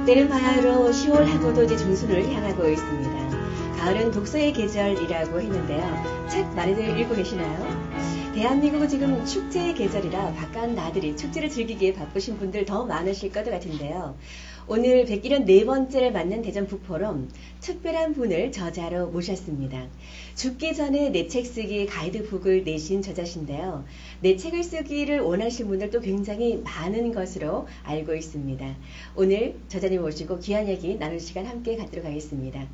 때는 바야흐로 10월하고도 이제 중순을 향하고 있습니다. 가을은 독서의 계절이라고 했는데요. 책 많이들 읽고 계시나요? 대한민국은 지금 축제의 계절이라 바깥 나들이 축제를 즐기기에 바쁘신 분들 더 많으실 것 같은데요. 오늘 101년 네 번째를 맞는 대전 북포럼 특별한 분을 저자로 모셨습니다. 죽기 전에 내 책 쓰기 가이드북을 내신 저자신데요. 내 책을 쓰기를 원하시는 분들도 굉장히 많은 것으로 알고 있습니다. 오늘 저자님 모시고 귀한 얘기 나눌 시간 함께 갖도록 하겠습니다.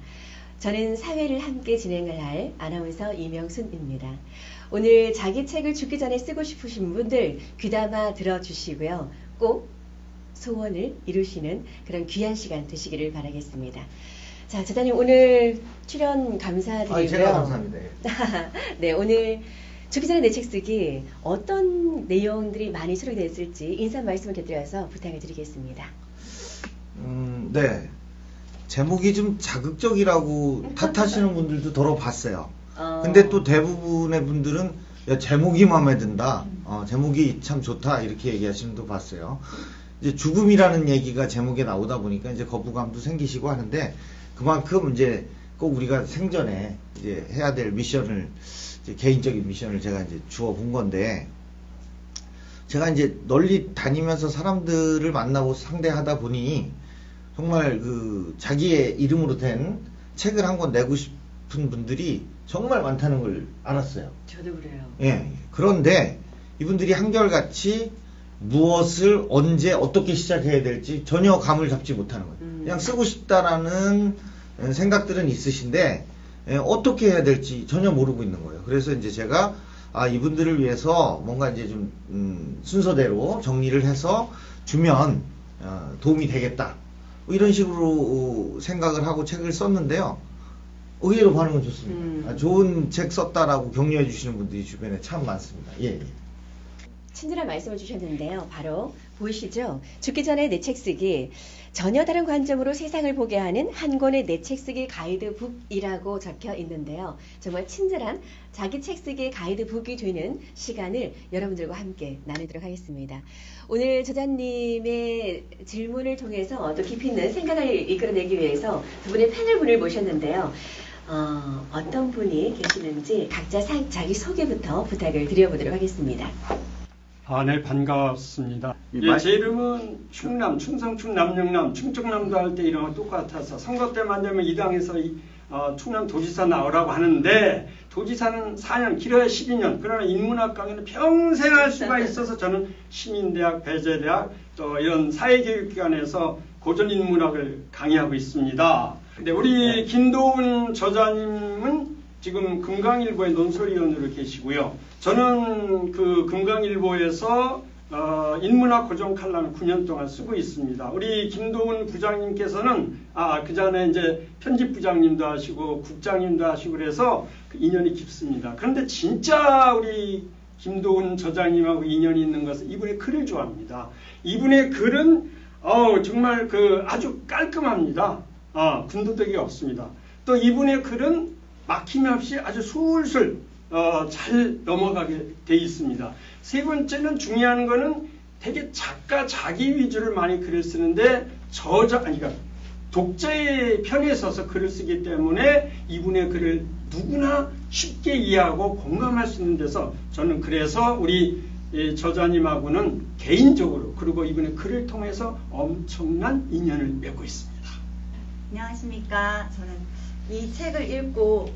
저는 사회를 함께 진행을 할 아나운서 이명순입니다. 오늘 자기 책을 죽기 전에 쓰고 싶으신 분들 귀담아 들어주시고요. 꼭 소원을 이루시는 그런 귀한 시간 되시기를 바라겠습니다. 자, 저자님 오늘 출연 감사드리고요. 제가 감사합니다. 네, 오늘 죽기 전에 내 책 쓰기 어떤 내용들이 많이 수록이 됐을지 인사 말씀을 곁들여서 부탁을 드리겠습니다. 네. 제목이 좀 자극적이라고 탓하시는 분들도 더러 봤어요. 근데 또 대부분의 분들은 야, 제목이 마음에 든다. 제목이 참 좋다. 이렇게 얘기하시는 분도 봤어요. 이제 죽음이라는 얘기가 제목에 나오다 보니까 이제 거부감도 생기시고 하는데 그만큼 이제 꼭 우리가 생전에 이제 해야 될 미션을 이제 개인적인 미션을 제가 이제 주어 본 건데 제가 이제 널리 다니면서 사람들을 만나고 상대하다 보니 정말 그 자기의 이름으로 된 책을 한 권 내고 싶은 분들이 정말 많다는 걸 알았어요. 저도 그래요. 예. 그런데 이분들이 한결같이 무엇을 언제 어떻게 시작해야 될지 전혀 감을 잡지 못하는 거예요. 그냥 쓰고 싶다라는 생각들은 있으신데 어떻게 해야 될지 전혀 모르고 있는 거예요. 그래서 이제 제가 이분들을 위해서 뭔가 이제 좀 순서대로 정리를 해서 주면 도움이 되겠다. 뭐 이런 식으로 생각을 하고 책을 썼는데요. 의외로 반응은 좋습니다. 좋은 책 썼다라고 격려해 주시는 분들이 주변에 참 많습니다. 예. 친절한 말씀을 주셨는데요. 바로 보이시죠? 죽기 전에 내 책 쓰기 전혀 다른 관점으로 세상을 보게 하는 한 권의 내 책 쓰기 가이드북이라고 적혀 있는데요. 정말 친절한 자기 책 쓰기 가이드북이 되는 시간을 여러분들과 함께 나누도록 하겠습니다. 오늘 저자님의 질문을 통해서 또 깊이 있는 생각을 이끌어내기 위해서 두 분의 패널분을 모셨는데요. 어떤 분이 계시는지 각자 자기 소개부터 부탁을 드려보도록 하겠습니다. 네, 반갑습니다. 제 이름은 충남, 충성충 남영남, 충청남도 할 때 이름과 똑같아서 선거 때만 되면 이 당에서 충남 도지사 나오라고 하는데 도지사는 4년, 길어야 12년. 그러나 인문학 강의는 평생 할 수가 있어서 저는 시민대학, 배재대학 또 이런 사회교육기관에서 고전인문학을 강의하고 있습니다. 근데 우리 김도훈 저자님은 지금 금강일보의 논설위원으로 계시고요. 저는 그 금강일보에서 인문학 고정 칼럼을 9년 동안 쓰고 있습니다. 우리 김도훈 부장님께서는 그 전에 이제 편집부장님도 하시고 국장님도 하시고 그래서 그 인연이 깊습니다. 그런데 진짜 우리 김도훈 저자님하고 인연이 있는 것은 이분의 글을 좋아합니다. 이분의 글은 정말 그 아주 깔끔합니다. 군더더기 없습니다. 또 이분의 글은 막힘없이 아주 술술 잘 넘어가게 돼 있습니다. 세 번째는 중요한 거는 되게 작가 자기 위주를 많이 글을 쓰는데 그러니까 독자의 편에 서서 글을 쓰기 때문에 이분의 글을 누구나 쉽게 이해하고 공감할 수 있는 데서 저는 그래서 우리 저자님하고는 개인적으로 그리고 이분의 글을 통해서 엄청난 인연을 맺고 있습니다. 안녕하십니까. 저는 이 책을 읽고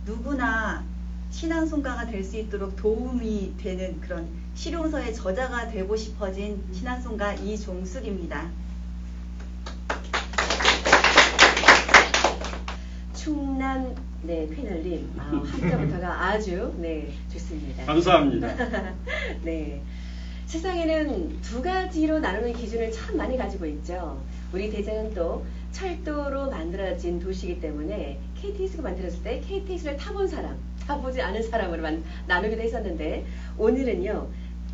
누구나 신앙송가가 될 수 있도록 도움이 되는 그런 실용서의 저자가 되고 싶어진 신앙송가 이종숙입니다. 충남 패널님 한자부터가 아주 좋습니다. 감사합니다. 네. 세상에는 두 가지로 나누는 기준을 참 많이 가지고 있죠. 우리 대전은 또 철도로 만들어진 도시이기 때문에 KTX가 만들어졌을 때 KTX를 타본 사람, 타보지 않은 사람으로 나누기도 했었는데 오늘은요.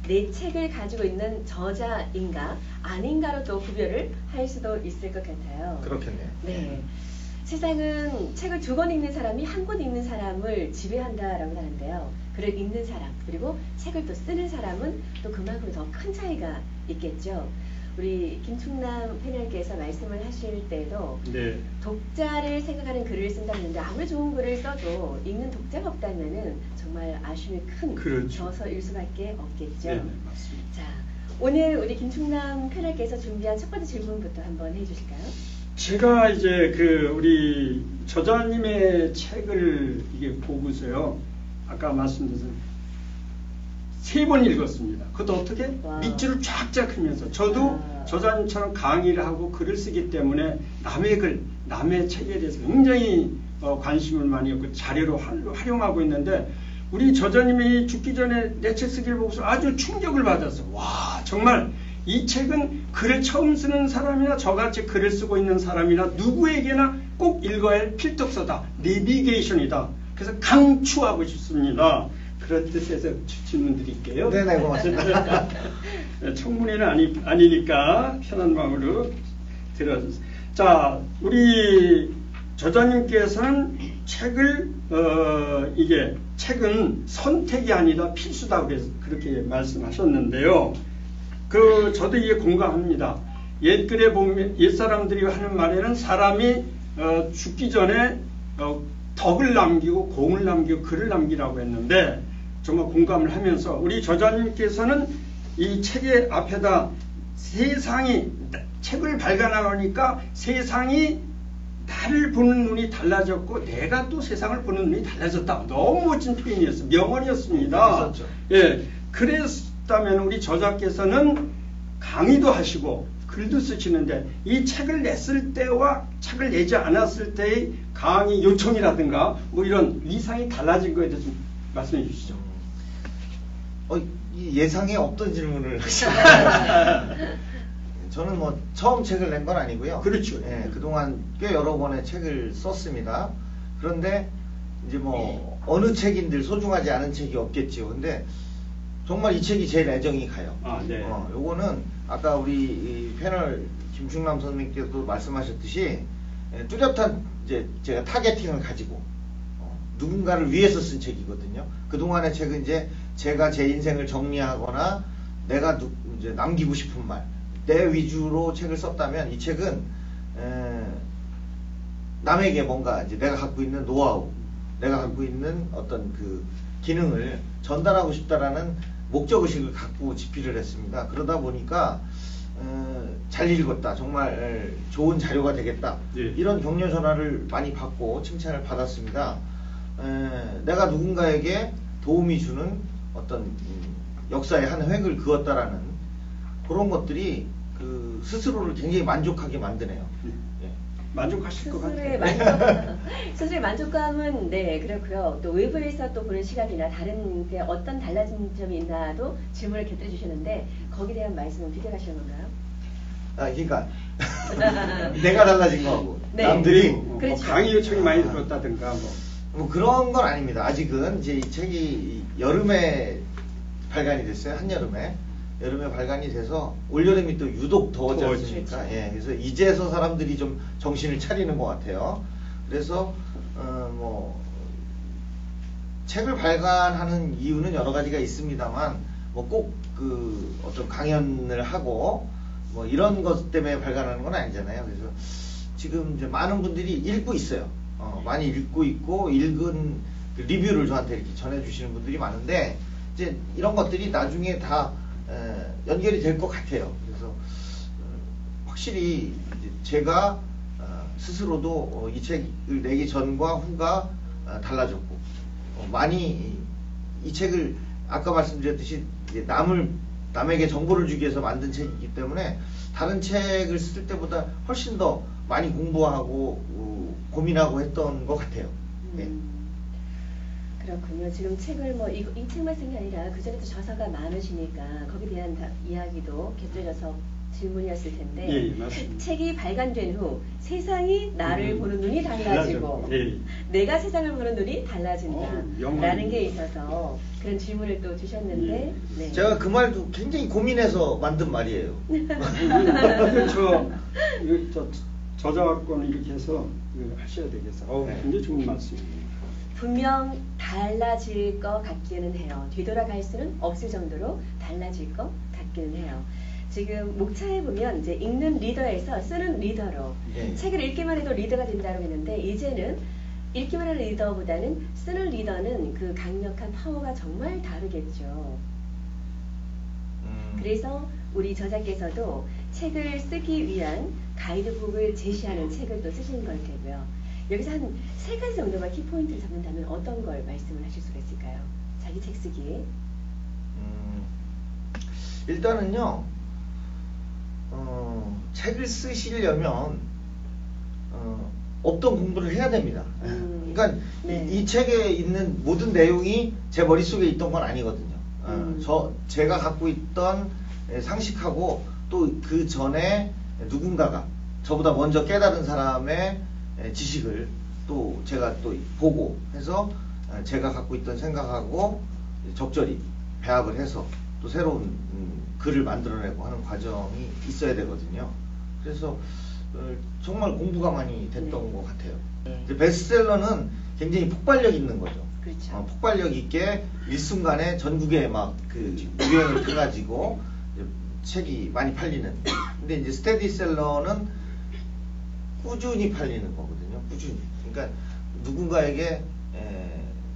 내 책을 가지고 있는 저자인가 아닌가로 또 구별을 할 수도 있을 것 같아요. 그렇겠네요. 네. 세상은 책을 2권 읽는 사람이 1권 읽는 사람을 지배한다라고 하는데요. 글을 읽는 사람 그리고 책을 또 쓰는 사람은 또 그만큼 더 큰 차이가 있겠죠. 우리 김충남 패널께서 말씀을 하실 때도 네. 독자를 생각하는 글을 쓴다는데 아무리 좋은 글을 써도 읽는 독자가 없다면은 정말 아쉬움이 큰 그렇죠. 저서일 수밖에 없겠죠. 네, 맞습니다. 자, 오늘 우리 김충남 패널께서 준비한 첫 번째 질문부터 한번 해주실까요? 제가 이제 우리 저자님의 책을 이게 보고서요. 아까 말씀드린 3번 읽었습니다. 그것도 어떻게? 와. 밑줄을 쫙쫙 하면서 저도 저자님처럼 강의를 하고 글을 쓰기 때문에 남의 글, 남의 책에 대해서 굉장히 관심을 많이 갖고 자료로 활용하고 있는데 우리 저자님이 죽기 전에 내 책 쓰기를 보고서 아주 충격을 받았어요. 와, 정말 이 책은 글을 처음 쓰는 사람이나 저같이 글을 쓰고 있는 사람이나 누구에게나 꼭 읽어야 할 필독서다. 내비게이션이다. 그래서 강추하고 싶습니다. 그런 뜻에서 질문 드릴게요. 네네, 고맙습니다. 청문회는 아니니까 편한 마음으로 들어주세요. 자, 우리 저자님께서는 책을 이게 책은 선택이 아니다 필수다 그래서 그렇게 말씀하셨는데요. 저도 이에 공감합니다. 옛글에 보면 옛사람들이 하는 말에는 사람이 죽기 전에 덕을 남기고 공을 남기고 글을 남기라고 했는데 정말 공감을 하면서 우리 저자님께서는 이 책의 앞에다 세상이 책을 발간하니까 세상이 나를 보는 눈이 달라졌고 내가 또 세상을 보는 눈이 달라졌다. 너무 멋진 표현이었어요. 명언이었습니다. 그렇죠. 예, 그랬다면 우리 저자께서는 강의도 하시고 글도 쓰시는데 이 책을 냈을 때와 책을 내지 않았을 때의 강의 요청이라든가 뭐 이런 위상이 달라진 거에 대해서 좀 말씀해 주시죠. 이 예상에 없던 질문을 하시네요. 저는 뭐 처음 책을 낸 건 아니고요. 그렇죠. 예, 그동안 꽤 여러 번의 책을 썼습니다. 그런데 이제 뭐 어느 책인들 소중하지 않은 책이 없겠지요. 근데 정말 이 책이 제일 애정이 가요. 아, 네. 요거는 아까 우리 이 패널 김충남 선생님께서도 말씀하셨듯이 뚜렷한 이제 제가 타겟팅을 가지고 누군가를 위해서 쓴 책이거든요. 그동안의 책은 이제 제가 제 인생을 정리하거나 내가 이제 남기고 싶은 말, 내 위주로 책을 썼다면 이 책은 남에게 뭔가 이제 내가 갖고 있는 노하우, 내가 갖고 있는 어떤 그 기능을 전달하고 싶다라는 목적의식을 갖고 집필을 했습니다. 그러다 보니까 잘 읽었다, 정말 좋은 자료가 되겠다, 예. 이런 격려 전화를 많이 받고 칭찬을 받았습니다. 내가 누군가에게 도움이 주는 어떤 역사의 한 획을 그었다라는 그런 것들이 스스로를 굉장히 만족하게 만드네요. 예. 만족하실 것 같아요. 스스로의 만족감은 네 그렇고요. 또 외부에서 또 보는 시각이나 다른 게 어떤 달라진 점이 있나도 질문을 곁들여 주셨는데 거기에 대한 말씀은 비교하시는 건가요? 그러니까 내가 달라진 거하고 네. 남들이 그렇죠. 강의 요청이 많이 들었다든가 뭐 그런 건 아닙니다. 아직은 이제 이 책이 여름에 발간이 됐어요. 한여름에. 여름에 발간이 돼서 올여름이 또 유독 더웠지 않습니까? 그렇죠. 예, 그래서 이제서 사람들이 좀 정신을 차리는 것 같아요. 그래서 뭐 책을 발간하는 이유는 여러 가지가 있습니다만 뭐 꼭 어떤 강연을 하고 뭐 이런 것 때문에 발간하는 건 아니잖아요. 그래서 지금 이제 많은 분들이 읽고 있어요. 많이 읽고 있고 읽은 리뷰를 저한테 이렇게 전해주시는 분들이 많은데 이제 이런 것들이 나중에 다 연결이 될 것 같아요. 그래서 확실히 이제 제가 스스로도 이 책을 내기 전과 후가 달라졌고 많이 이 책을 아까 말씀드렸듯이 이제 남에게 정보를 주기 위해서 만든 책이기 때문에 다른 책을 쓸 때보다 훨씬 더 많이 공부하고 고민하고 했던 것 같아요. 네. 그렇군요. 지금 책을 뭐 이 책만 쓴 게 아니라 그 전에도 저서가 많으시니까 거기에 대한 이야기도 곁들여서 질문이었을 텐데 예, 맞습니다. 책이 발간된 후 세상이 나를 보는 눈이 달라지고 예. 내가 세상을 보는 눈이 달라진다라는 영원히. 게 있어서 그런 질문을 또 주셨는데 예. 네. 제가 그 말도 굉장히 고민해서 만든 말이에요. 저작권 이렇게 해서 하셔야 되겠어요. 네. 굉장히 좋은 말씀입니다. 분명 달라질 것 같기는 해요. 뒤돌아갈 수는 없을 정도로 달라질 것 같기는 해요. 지금 목차에 보면 이제 읽는 리더에서 쓰는 리더로 네. 책을 읽기만 해도 리더가 된다고 했는데 이제는 읽기만 하는 리더보다는 쓰는 리더는 그 강력한 파워가 정말 다르겠죠. 그래서 우리 저자께서도 책을 쓰기 위한 가이드북을 제시하는 책을 또 쓰신 걸 테고요. 여기서 한 3가지 정도만 키포인트를 잡는다면 어떤 걸 말씀을 하실 수가 있을까요? 자기 책 쓰기에. 일단은요, 책을 쓰시려면 없던 공부를 해야 됩니다. 그러니까 네. 이 책에 있는 모든 내용이 제 머릿속에 있던 건 아니거든요. 제가 갖고 있던 상식하고 또 그 전에 누군가가 저보다 먼저 깨달은 사람의 지식을 또 제가 또 보고 해서 제가 갖고 있던 생각하고 적절히 배합을 해서 또 새로운 글을 만들어내고 하는 과정이 있어야 되거든요. 그래서 정말 공부가 많이 됐던 것 같아요. 이제 베스트셀러는 굉장히 폭발력 있는 거죠. 그렇죠. 폭발력 있게 일순간에 전국에 막 그 유행을 타가지고 책이 많이 팔리는. 근데 이제 스테디셀러는 꾸준히 팔리는 거거든요. 꾸준히. 그러니까 누군가에게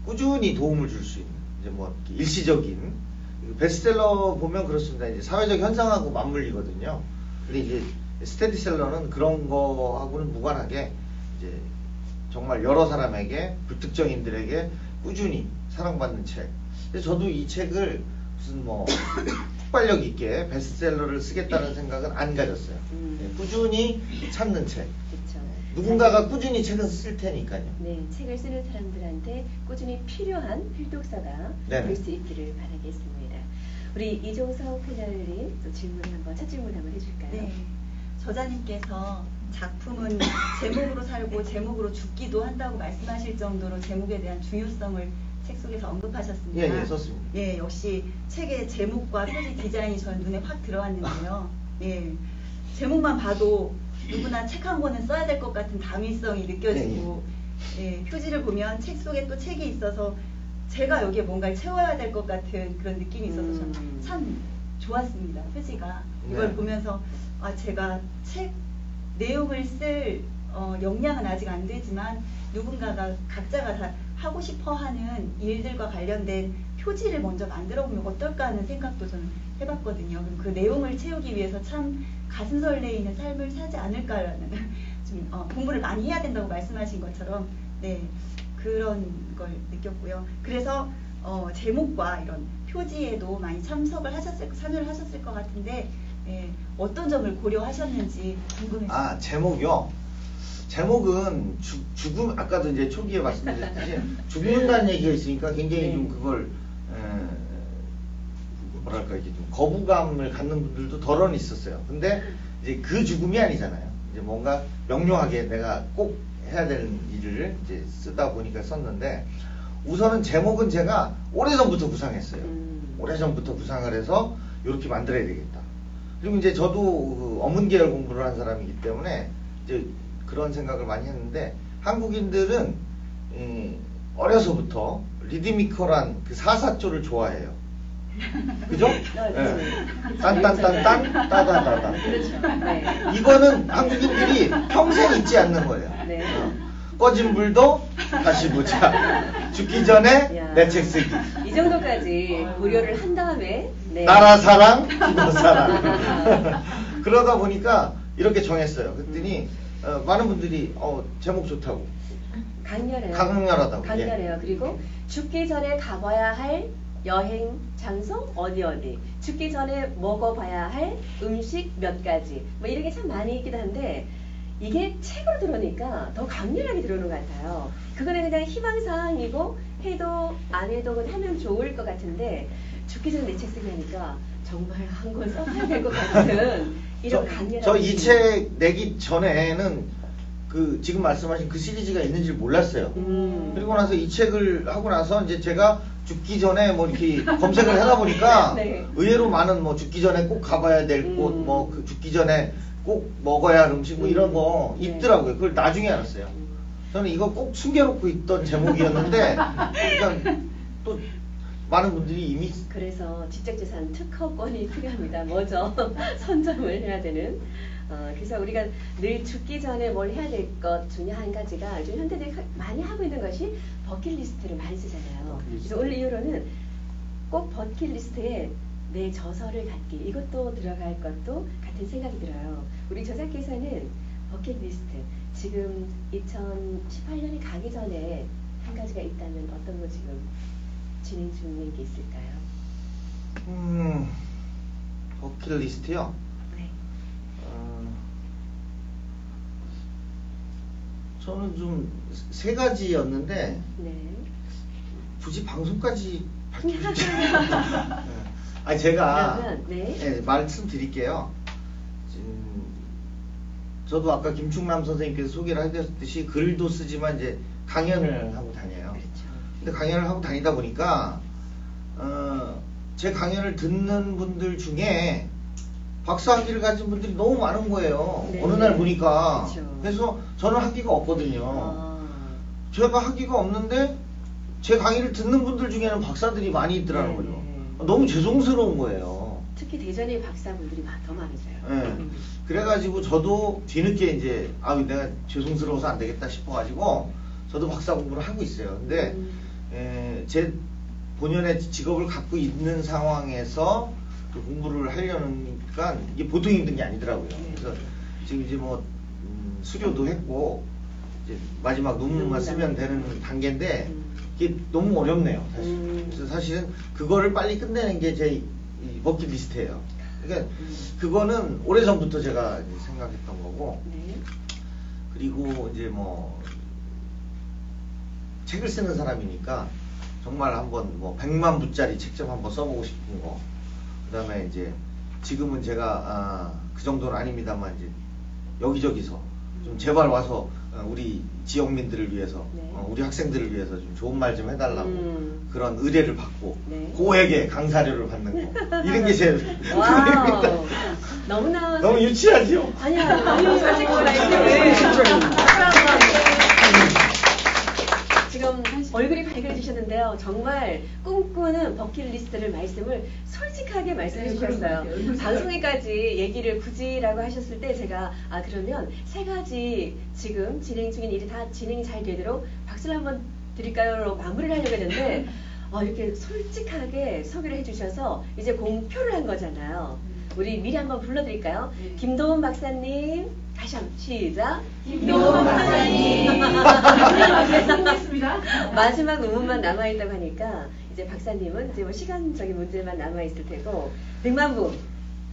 꾸준히 도움을 줄 수 있는 이제 뭐 일시적인 베스트셀러 보면 그렇습니다. 이제 사회적 현상하고 맞물리거든요. 근데 이제 스테디셀러는 그런 거하고는 무관하게 이제 정말 여러 사람에게 불특정인들에게 꾸준히 사랑받는 책. 근데 저도 이 책을 무슨 뭐 폭발력 있게 베스트셀러를 쓰겠다는 생각은 안 가졌어요. 꾸준히 찾는 책. 그렇죠. 누군가가 꾸준히 책은 쓸 테니까요. 네, 책을 쓰는 사람들한테 꾸준히 필요한 필독서가 네네. 될 수 있기를 바라겠습니다. 우리 이종석 패널님 또 첫 질문 한번 해줄까요? 네. 저자님께서 작품은 제목으로 살고 제목으로 죽기도 한다고 말씀하실 정도로 제목에 대한 중요성을 책 속에서 언급하셨습니다. 예, 썼습니다. 예, 역시 책의 제목과 표지 디자인이 전 눈에 확 들어왔는데요. 예, 제목만 봐도 누구나 책 한 권은 써야 될 것 같은 당위성이 느껴지고, 예, 표지를 보면 책 속에 또 책이 있어서 제가 여기에 뭔가를 채워야 될 것 같은 그런 느낌이 있어서 저는 참 좋았습니다. 표지가. 이걸 네. 보면서 아, 제가 책 내용을 쓸 역량은 아직 안 되지만 누군가가 각자가 다 하고 싶어 하는 일들과 관련된 표지를 먼저 만들어 보면 어떨까 하는 생각도 저는 해봤거든요. 그럼 그 내용을 채우기 위해서 참 가슴 설레이는 삶을 살지 않을까라는 좀 공부를 많이 해야 된다고 말씀하신 것처럼 네 그런 걸 느꼈고요. 그래서 제목과 이런 표지에도 많이 참여를 하셨을 것 같은데 예, 어떤 점을 고려하셨는지 궁금했습니다. 아, 제목이요? 제목은 죽음, 아까도 이제 초기에 말씀드렸듯이 죽는다는 얘기가 있으니까 굉장히 네. 좀 그걸 뭐랄까 이게 좀 거부감을 갖는 분들도 덜어는 있었어요. 근데 이제 그 죽음이 아니잖아요. 이제 뭔가 명료하게 내가 꼭 해야 되는 일을 이제 쓰다 보니까 썼는데 우선은 제목은 제가 오래전부터 구상했어요. 오래전부터 구상을 해서 이렇게 만들어야 되겠다. 그리고 이제 저도 그 어문계열 공부를 한 사람이기 때문에 이제 그런 생각을 많이 했는데 한국인들은 어려서부터 리드미컬한 그 사사조를 좋아해요. 그죠? 네. 딴딴딴딴 따다다다. 그렇죠. 네. 이거는 한국인들이 평생 잊지 않는 거예요. 네. 꺼진 불도 다시 보자. 죽기 전에 야. 내 책 쓰기. 이 정도까지 고려를 한 다음에 네. 나라 사랑, 기도 사랑. 그러다 보니까 이렇게 정했어요. 그랬더니 많은 분들이 제목 좋다고. 강렬해요. 강렬하다고. 강렬해요. 그리고 죽기 전에 가봐야 할 여행 장소 어디 죽기 전에 먹어봐야 할 음식 몇 가지 뭐 이런 게 참 많이 있기도 한데 이게 책으로 들어오니까 더 강렬하게 들어오는 것 같아요. 그거는 그냥 희망사항이고 해도 안 해도 하면 좋을 것 같은데 죽기 전에 내 책 쓰기 하니까 정말 한 권 써봐야 될 것 같은 이런 강렬한 저 이 책 내기 전에는 그 지금 말씀하신 그 시리즈가 있는지 몰랐어요. 그리고 나서 이 책을 하고 나서 이제 제가 죽기 전에 뭐 이렇게 검색을 하다 보니까 네. 의외로 많은 뭐 죽기 전에 꼭 가봐야 될 곳, 뭐 그 죽기 전에 꼭 먹어야 할 음식 뭐 이런 거 네. 있더라고요. 그걸 나중에 알았어요. 저는 이거 꼭 숨겨놓고 있던 제목이었는데, 그러니까 또 많은 분들이 이미 그래서 지적재산 특허권이 필요합니다. 먼저 선점을 해야 되는. 그래서 우리가 늘 죽기 전에 뭘 해야 될 것 중에 한 가지가 요즘 현대들이 많이 하고 있는 것이 버킷리스트를 많이 쓰잖아요. 그래서 오늘 이후로는 꼭 버킷리스트에 내 저서를 갖기, 이것도 들어갈 것도 같은 생각이 들어요. 우리 저자께서는 버킷리스트, 지금 2018년이 가기 전에 한 가지가 있다면 어떤 거 지금 진행 중인 게 있을까요? 버킷리스트요? 네. 저는 좀 세 가지였는데 네. 굳이 방송까지 밝힐 줄 아니 제가 그러면, 네. 네, 말씀드릴게요. 저도 아까 김충남 선생님께서 소개를 해드렸듯이 글도 쓰지만 이제 강연을 하고 다녀요. 그렇죠. 근데 강연을 하고 다니다 보니까 제 강연을 듣는 분들 중에 박사 학위를 가진 분들이 너무 많은 거예요. 네. 어느 날 보니까. 그렇죠. 그래서 저는 학위가 없거든요. 제가 학위가 없는데 제 강의를 듣는 분들 중에는 박사들이 많이 있더라는 거죠. 네. 너무 죄송스러운 거예요. 특히 대전의 박사분들이 더 많으세요. 네. 그래가지고 저도 뒤늦게 이제 내가 죄송스러워서 안 되겠다 싶어가지고 저도 박사 공부를 하고 있어요. 근데 제 본연의 직업을 갖고 있는 상황에서 그 공부를 하려니까 이게 보통 힘든 게 아니더라고요. 그래서 지금 이제 뭐 수료도 했고 이제 마지막 논문만 쓰면 되는 단계인데 이게 너무 어렵네요, 사실. 그래서 사실은 그거를 빨리 끝내는 게 제 버킷리스트예요. 그러니까 그거는 오래전부터 제가 이제 생각했던 거고. 네. 그리고 이제 뭐 책을 쓰는 사람이니까 정말 한번 뭐 100만 부짜리 책 좀 한번 써보고 싶은 거. 그다음에 이제 지금은 제가 그 정도는 아닙니다만 이제 여기저기서 좀 제발 와서 우리 지역민들을 위해서 네. 우리 학생들을 위해서 좀 좋은 말 좀 해달라고 그런 의뢰를 받고 네. 고액의 강사료를 받는 거 이런 게 제 와우. 너무나 너무 유치하지요? 아니야, 너무 사실 그거는 지금 얼굴이 밝아지셨는데요. 정말 꿈꾸는 버킷리스트를 말씀을 솔직하게 말씀해 주셨어요. 방송에까지 얘기를 굳이라고 하셨을 때 제가 그러면 세 가지 지금 진행 중인 일이 다 진행이 잘 되도록 박수를 한번 드릴까요? 마무리를 하려고 했는데 이렇게 솔직하게 소개를 해주셔서 이제 공표를 한 거잖아요. 우리 미리 한번 불러드릴까요? 김도훈 박사님, 다시 한번 시작. 김도훈 박사님. 마지막 논문만 남아있다고 하니까 이제 박사님은 이제 뭐 시간적인 문제만 남아있을 테고 100만 부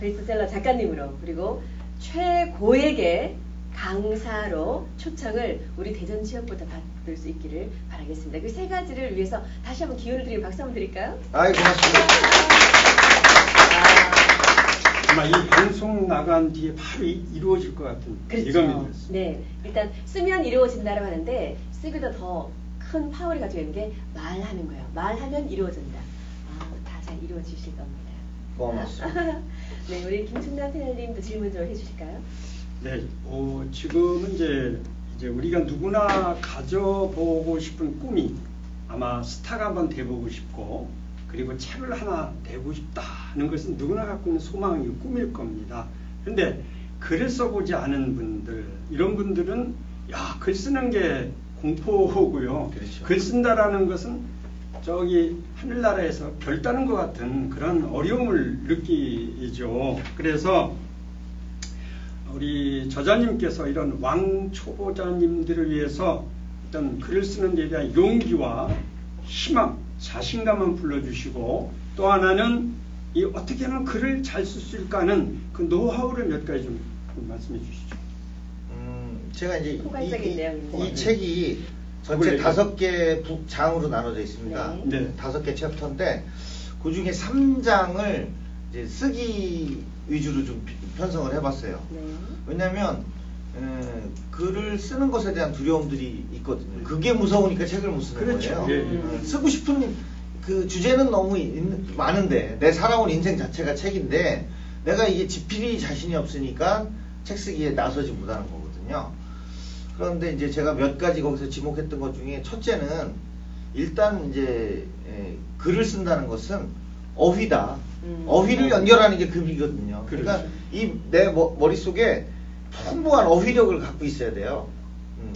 베스트셀러 작가님으로 그리고 최고액의 강사로 초청을 우리 대전 지역부터 받을 수 있기를 바라겠습니다. 그 세 가지를 위해서 다시 한번 기회를 드리고 박수 한번 드릴까요? 고맙습니다. 아마 이 방송 나간 뒤에 바로 이루어질 것 같은 그렇죠. 예감이 들었습니다. 네, 일단 쓰면 이루어진다라고 하는데 쓰기보다 더 큰 파워를 가지고 있는 게 말하는 거예요. 말하면 이루어진다. 다 잘 이루어지실 겁니다. 고맙습니다. 네, 우리 김충남 패널님도 질문 좀 해주실까요? 네, 지금은 이제 우리가 누구나 가져보고 싶은 꿈이 아마 스타가 한번 돼보고 싶고 그리고 책을 하나 내고 싶다는 것은 누구나 갖고 있는 소망이고 꿈일 겁니다. 그런데 글을 써보지 않은 분들, 이런 분들은 글 쓰는 게 공포고요. 그렇죠. 글 쓴다라는 것은 저기 하늘나라에서 별 따는 것 같은 그런 어려움을 느끼죠. 그래서 우리 저자님께서 이런 왕초보자님들을 위해서 일단 글을 쓰는 데 대한 용기와 희망, 자신감을 불러주시고 또 하나는 어떻게 하면 글을 잘 쓸 수 있을까 하는 그 노하우를 몇 가지 좀 말씀해 주시죠. 제가 이제 포괄적인 내용입니다. 이 책이 전체 5개 장으로 나눠져 있습니다. 네. 5개 챕터인데 그 중에 3장을 이제 쓰기 위주로 좀 편성을 해봤어요. 네. 왜냐하면 글을 쓰는 것에 대한 두려움들이 있거든요. 그게 무서우니까 책을 못 쓰는 그렇죠. 거예요. 예. 쓰고 싶은 그 주제는 너무 많은데 내 살아온 인생 자체가 책인데 내가 이게 지필이 자신이 없으니까 책 쓰기에 나서지 못하는 거거든요. 그런데 이제 제가 몇 가지 거기서 지목했던 것 중에 첫째는 일단 이제 글을 쓴다는 것은 어휘다. 어휘를 연결하는 게 글이거든요. 그러니까 그렇죠. 이 내 머릿속에 풍부한 어휘력을 갖고 있어야 돼요.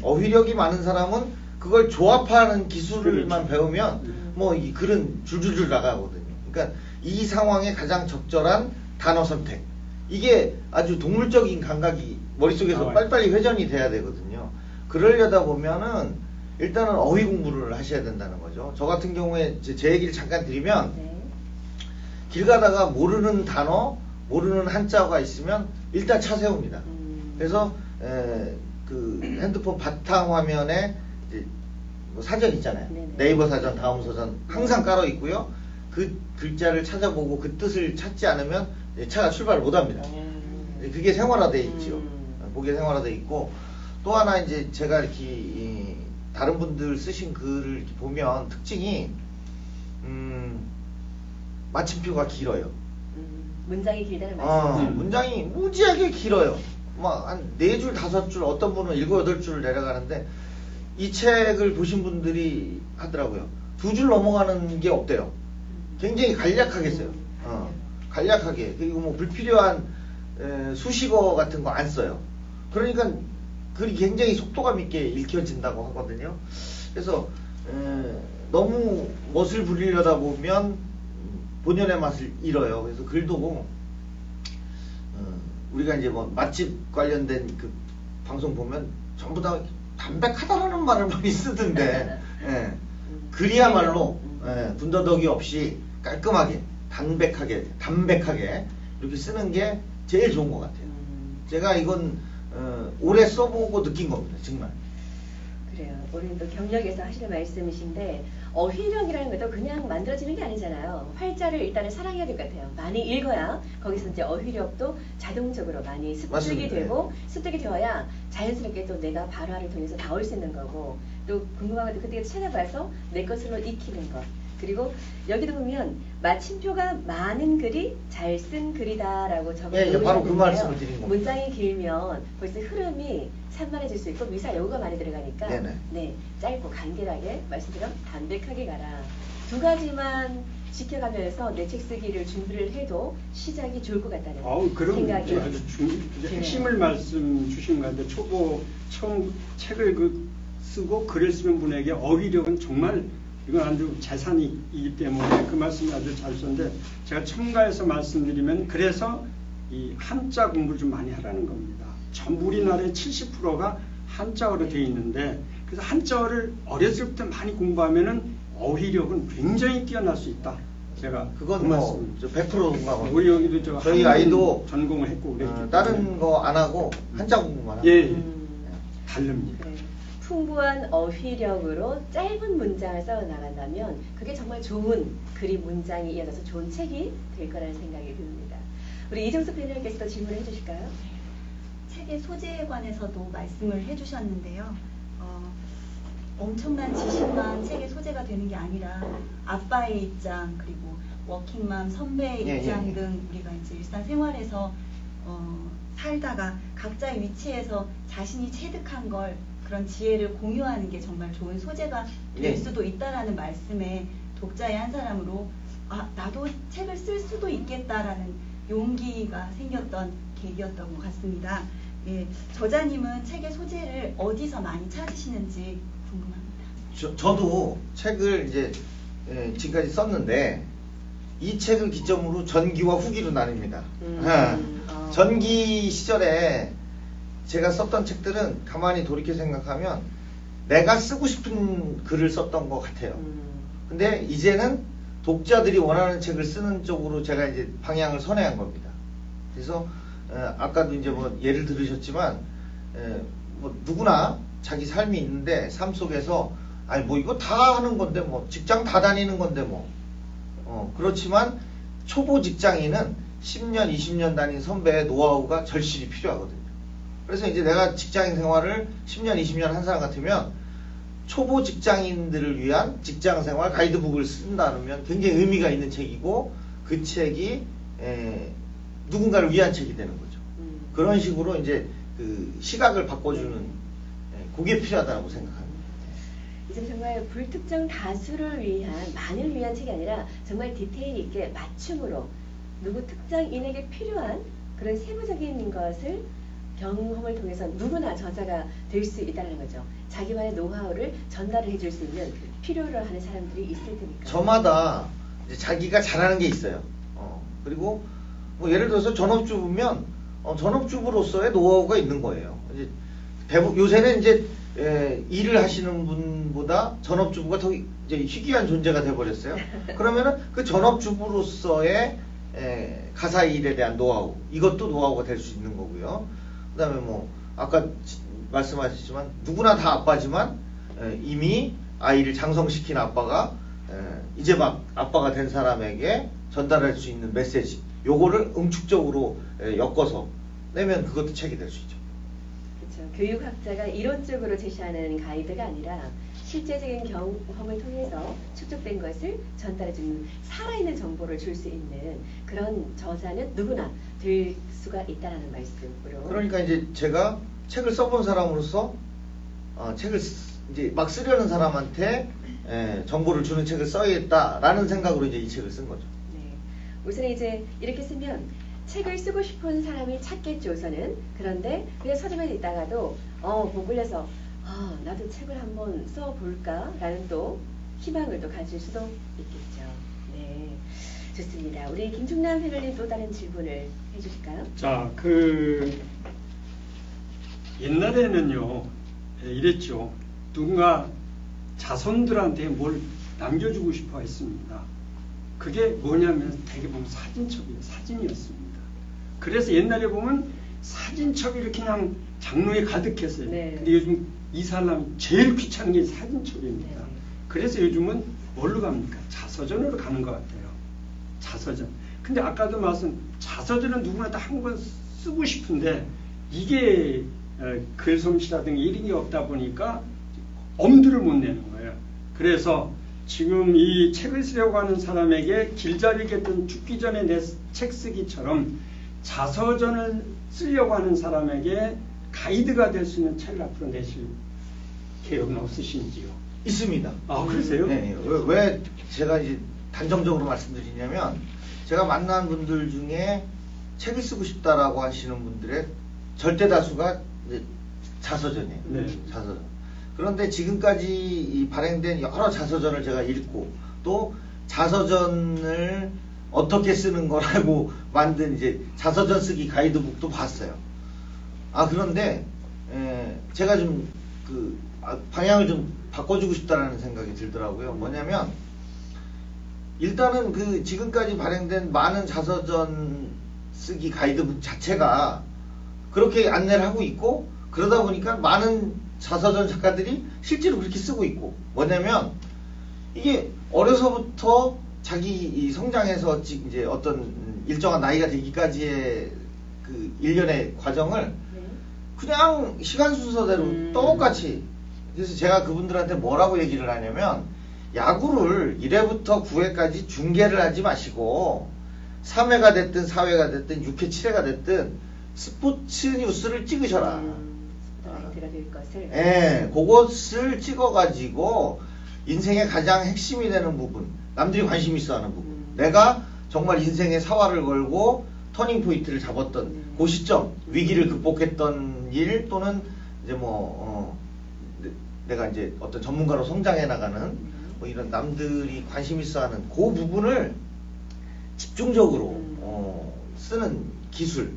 어휘력이 많은 사람은 그걸 조합하는 기술만 그렇죠. 배우면 뭐 이 글은 줄줄줄 나가거든요. 그러니까 이 상황에 가장 적절한 단어 선택. 이게 아주 동물적인 감각이 머릿속에서 빨리빨리 회전이 돼야 되거든요. 그러려다 보면은 일단은 어휘 공부를 하셔야 된다는 거죠. 저 같은 경우에 제 얘기를 잠깐 드리면 네. 길 가다가 모르는 단어, 모르는 한자가 있으면 일단 차 세웁니다. 그래서 그 핸드폰 바탕 화면에 이제 뭐 사전 있잖아요. 네네. 네이버 사전, 다음 사전 항상 깔아 있고요. 그 글자를 찾아보고 그 뜻을 찾지 않으면 차가 출발을 못합니다. 그게 생활화돼 있죠. 그게 생활화돼 있고 또 하나 이제 제가 이렇게 다른 분들 쓰신 글을 이렇게 보면 특징이 마침표가 길어요. 문장이 길다는 말씀. 문장이 무지하게 길어요. 막 한 4줄, 5줄, 어떤 분은 7, 8줄 내려가는데 이 책을 보신 분들이 하더라고요. 2줄 넘어가는 게 없대요. 굉장히 간략하게 써요. 간략하게. 그리고 뭐 불필요한 수식어 같은 거 안 써요. 그러니까 글이 굉장히 속도감 있게 읽혀진다고 하거든요. 그래서 너무 멋을 부리려다 보면 본연의 맛을 잃어요. 그래서 글도 우리가 이제 뭐 맛집 관련된 그 방송 보면 전부 다 담백하다라는 말을 많이 쓰던데 글이야말로 군더더기 없이 깔끔하게 담백하게 이렇게 쓰는 게 제일 좋은 것 같아요. 제가 이건 오래 써보고 느낀 겁니다. 정말. 그래요. 우리는 또 경력에서 하시는 말씀이신데 어휘력이라는 것도 그냥 만들어지는 게 아니잖아요. 활자를 일단은 사랑해야 될 것 같아요. 많이 읽어야 거기서 이제 어휘력도 자동적으로 많이 습득이 맞습니다. 되고 습득이 되어야 자연스럽게 또 내가 발화를 통해서 나올 수 있는 거고 또 궁금한 것도 그때 찾아봐서 내 것으로 익히는 것. 그리고 여기도 보면 마침표가 많은 글이 잘 쓴 글이다라고 적어놓으셨는데요. 바로 그 말씀을 드린 겁니다. 문장이 길면 벌써 흐름이 산만해질 수 있고 미사여구가 많이 들어가니까 네네. 네, 짧고 간결하게 말씀드린 담백하게 가라. 두 가지만 지켜가면서 내 책 쓰기를 준비를 해도 시작이 좋을 것 같다는 그럼 생각이 아주 핵심을 말씀 주신 것 같은데 초보 처음 책을 쓰고 글을 쓰는 분에게 어휘력은 정말 이건 아주 재산이기 때문에 그 말씀을 아주 잘 썼는데 제가 첨가해서 말씀드리면 그래서 이 한자 공부를 좀 많이 하라는 겁니다. 전부 우리나라의 70%가 한자어로 되어 있는데 그래서 한자어를 어렸을 때 많이 공부하면은 어휘력은 굉장히 뛰어날 수 있다. 제가 그건 뭐 100% 공감합니다. 우리 여기도 저희 아이도 전공을 했고 그랬기 다른 거 안 하고 한자 공부만 하고 다릅니다. 그래. 풍부한 어휘력으로 짧은 문장을 써 나간다면 그게 정말 좋은 글이 문장이 이어져서 좋은 책이 될 거라는 생각이 듭니다. 우리 이정수 패널께서도 질문을 해주실까요? 책의 소재에 관해서도 말씀을 해주셨는데요. 엄청난 지식만 책의 소재가 되는 게 아니라 아빠의 입장 그리고 워킹맘 선배의 입장 등 우리가 이제 일상생활에서 살다가 각자의 위치에서 자신이 체득한 걸 그런 지혜를 공유하는 게 정말 좋은 소재가 될 수도 있다라는 말씀에 독자의 한 사람으로 나도 책을 쓸 수도 있겠다라는 용기가 생겼던 계기였던 것 같습니다. 예, 저자님은 책의 소재를 어디서 많이 찾으시는지 궁금합니다. 저도 책을 이제 지금까지 썼는데 이 책을 기점으로 전기와 후기로 나뉩니다. 전기 시절에 제가 썼던 책들은 가만히 돌이켜 생각하면 내가 쓰고 싶은 글을 썼던 것 같아요. 근데 이제는 독자들이 원하는 책을 쓰는 쪽으로 제가 이제 방향을 선회한 겁니다. 그래서 아까도 이제 뭐 예를 들으셨지만 뭐 누구나 자기 삶이 있는데 삶 속에서 아니 뭐 이거 다 하는 건데 뭐 직장 다 다니는 건데 뭐 그렇지만 초보 직장인은 10년 20년 다닌 선배의 노하우가 절실히 필요하거든요. 그래서 이제 내가 직장인 생활을 10년 20년 한 사람 같으면 초보 직장인들을 위한 직장생활 가이드북을 쓴다면 굉장히 의미가 있는 책이고 그 책이 누군가를 위한 책이 되는 거죠. 그런 식으로 이제 그 시각을 바꿔주는 그게 필요하다고 생각합니다. 이제 정말 불특정 다수를 위한, 만을 위한 책이 아니라 정말 디테일 있게 맞춤으로 누구 특정인에게 필요한 그런 세부적인 것을 경험을 통해서 누구나 저자가 될 수 있다는 거죠. 자기만의 노하우를 전달을 해줄 수 있는 필요로 하는 사람들이 있을 테니까. 저마다 이제 자기가 잘하는 게 있어요. 그리고 뭐 예를 들어서 전업주부면 전업주부로서의 노하우가 있는 거예요. 이제 요새는 이제 일을 하시는 분보다 전업주부가 더 이제 희귀한 존재가 돼버렸어요. 그러면은 그 전업주부로서의 가사 일에 대한 노하우, 이것도 노하우가 될 수 있는 거고요. 그 다음에 뭐 아까 말씀하셨지만 누구나 다 아빠지만 이미 아이를 장성시킨 아빠가 이제 막 아빠가 된 사람에게 전달할 수 있는 메시지, 요거를 응축적으로 엮어서 내면 그것도 책이 될 수 있죠. 그렇죠. 교육학자가 이론적으로 제시하는 가이드가 아니라 실제적인 경험을 통해서 축적된 것을 전달해주는 살아있는 정보를 줄 수 있는 그런 저자는 누구나 될 수가 있다는 말씀으로. 그러니까 이제 제가 책을 써본 사람으로서 책을 이제 막 쓰려는 사람한테 정보를 주는 책을 써야겠다라는 생각으로 이제 이 책을 쓴 거죠. 네. 우선 이제 이렇게 쓰면 책을 쓰고 싶은 사람이 찾겠죠, 우선은. 그런데 그냥 서점에 있다가도 못 걸려서 나도 책을 한번 써볼까? 라는 또 희망을 또 가질 수도 있겠죠. 네. 좋습니다. 우리 김충남 패널님 또 다른 질문을 해주실까요? 자, 옛날에는요, 이랬죠. 누군가 자손들한테 뭘 남겨주고 싶어 했습니다. 그게 뭐냐면 되게 보면 사진이었습니다. 그래서 옛날에 보면 사진첩이 그냥 장롱에 가득했어요. 네. 근데 요즘 이 사람이 제일 귀찮은 게 사진첩입니다. 네. 그래서 요즘은 뭘로 갑니까? 자서전으로 가는 것 같아요. 자서전. 근데 아까도 말씀, 자서전은 누구나 다 한 번 쓰고 싶은데 이게 글솜씨라든가 이런 게 없다 보니까 엄두를 못 내는 거예요. 그래서 지금 이 책을 쓰려고 하는 사람에게 길잡이겠든 죽기 전에 내 책 쓰기처럼 자서전을 쓰려고 하는 사람에게 가이드가 될 수 있는 책을 앞으로 내실 계획은 없으신지요? 있습니다. 아, 그러세요? 네. 왜 제가 이제 단정적으로 말씀드리냐면, 제가 만난 분들 중에 책을 쓰고 싶다라고 하시는 분들의 절대 다수가 이제 자서전이에요. 네. 자서전. 그런데 지금까지 발행된 여러 자서전을 제가 읽고, 또 자서전을 어떻게 쓰는 거라고 만든 이제 자서전 쓰기 가이드북도 봤어요. 그런데 제가 좀 방향을 좀 바꿔주고 싶다라는 생각이 들더라고요. 뭐냐면, 일단은 지금까지 발행된 많은 자서전 쓰기 가이드북 자체가 그렇게 안내를 하고 있고, 그러다 보니까 많은 자서전 작가들이 실제로 그렇게 쓰고 있고, 뭐냐면 이게 어려서부터 자기 성장해서 이제 어떤 일정한 나이가 되기까지의 그 일련의 과정을 그냥 시간 순서대로 똑같이. 그래서 제가 그분들한테 뭐라고 얘기를 하냐면, 야구를 1회부터 9회까지 중계를 하지 마시고 3회가 됐든 4회가 됐든 6회 7회가 됐든 스포츠 뉴스를 찍으셔라. 스포트라이트가 될 것을. 예, 그것을 찍어가지고 인생의 가장 핵심이 되는 부분, 남들이 관심 있어하는 부분, 내가 정말 인생의 사활을 걸고 터닝 포인트를 잡았던 그 시점, 위기를 극복했던 일, 또는 이제 내가 이제 어떤 전문가로 성장해 나가는 뭐 이런 남들이 관심 있어하는 그 부분을 집중적으로 쓰는 기술,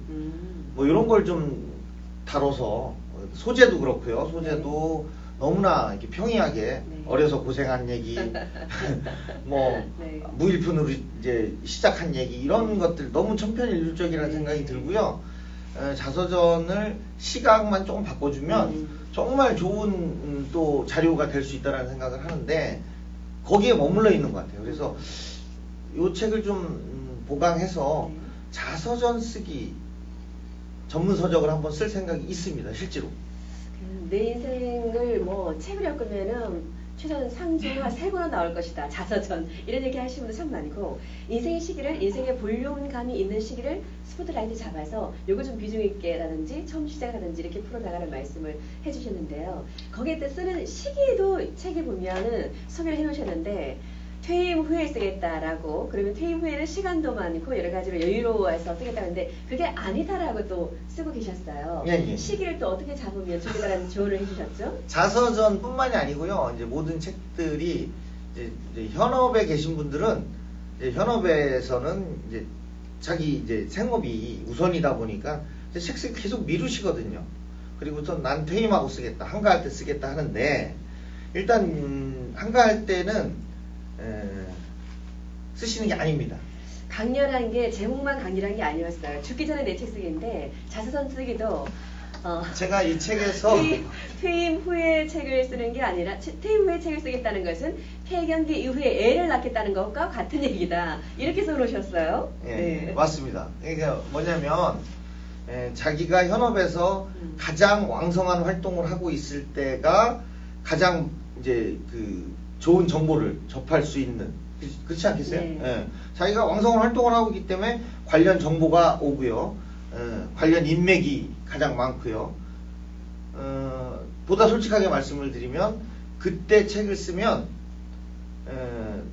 뭐 이런 걸 좀 다뤄서, 소재도 그렇고요. 소재도 너무나 이렇게 평이하게 어려서 고생한 얘기, 뭐 무일푼으로 이제 시작한 얘기, 이런 것들 너무 천편일률적이라는 생각이 들고요. 자서전을 시각만 조금 바꿔주면 정말 좋은 또 자료가 될 수 있다는 생각을 하는데, 거기에 머물러 있는 것 같아요. 그래서 이 책을 좀 보강해서 자서전 쓰기 전문 서적을 한번 쓸 생각이 있습니다. 실제로. 내 인생을 책을 엮으면은 최소한 상중 한 3권은 나올 것이다. 자서전 이런 얘기 하시는 분도 참 많고 인생의 시기를 인생의 볼륨감이 있는 시기를 스포트라이트 잡아서 요거 좀 비중 있게라든지 처음 시작하든지 이렇게 풀어나가는 말씀을 해주셨는데요. 거기에 또 쓰는 시기도 책에 보면은 소개를 해놓으셨는데 퇴임 후에 쓰겠다라고 그러면 퇴임 후에는 시간도 많고 여러 가지로 여유로워서 쓰겠다는데 그게 아니다라고 또 쓰고 계셨어요. 예. 시기를 또 어떻게 잡으면 좋겠다라는 조언을 해주셨죠? 자서전뿐만이 아니고요. 이제 모든 책들이 이제 현업에 계신 분들은 이제 현업에서는 이제 자기 이제 생업이 우선이다 보니까 책 쓰기 계속 미루시거든요. 그리고선 난 퇴임하고 쓰겠다, 한가할 때 쓰겠다 하는데 일단 한가할 때는 쓰시는 게 아닙니다. 강렬한 게 제목만 강렬한 게 아니었어요. 죽기 전에 내 책 쓰기인데 자서전 쓰기도 제가 이 책에서 퇴임 후에 책을 쓰는 게 아니라 퇴임 후에 책을 쓰겠다는 것은 폐경기 이후에 애를 낳겠다는 것과 같은 얘기다. 이렇게 써놓으셨어요. 예, 네. 맞습니다. 그러니까 뭐냐면 자기가 현업에서 가장 왕성한 활동을 하고 있을 때가 가장 이제 그 좋은 정보를 접할 수 있는 그렇지 않겠어요? 네. 예. 자기가 왕성한 활동을 하고 있기 때문에 관련 정보가 오고요. 관련 인맥이 가장 많고요. 보다 솔직하게 말씀을 드리면 그때 책을 쓰면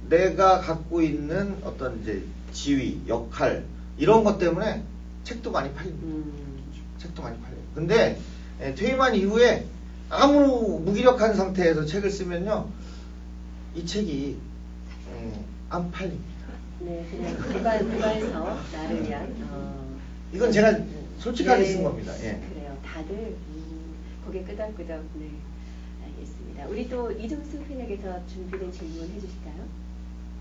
내가 갖고 있는 어떤 이제 지위, 역할 이런 것 때문에 책도 많이 팔립니다. 책도 많이 팔려요. 근데 퇴임한 이후에 아무 무기력한 상태에서 책을 쓰면요, 이 책이 안 팔립니다. 네, 그냥 일반서 나를 위한 이건 제가 솔직하게 네, 쓴 겁니다. 예. 그래요. 다들 고개 끄덕끄덕. 네, 알겠습니다. 우리 또 이종수 팬에게서 준비된 질문 해주실까요?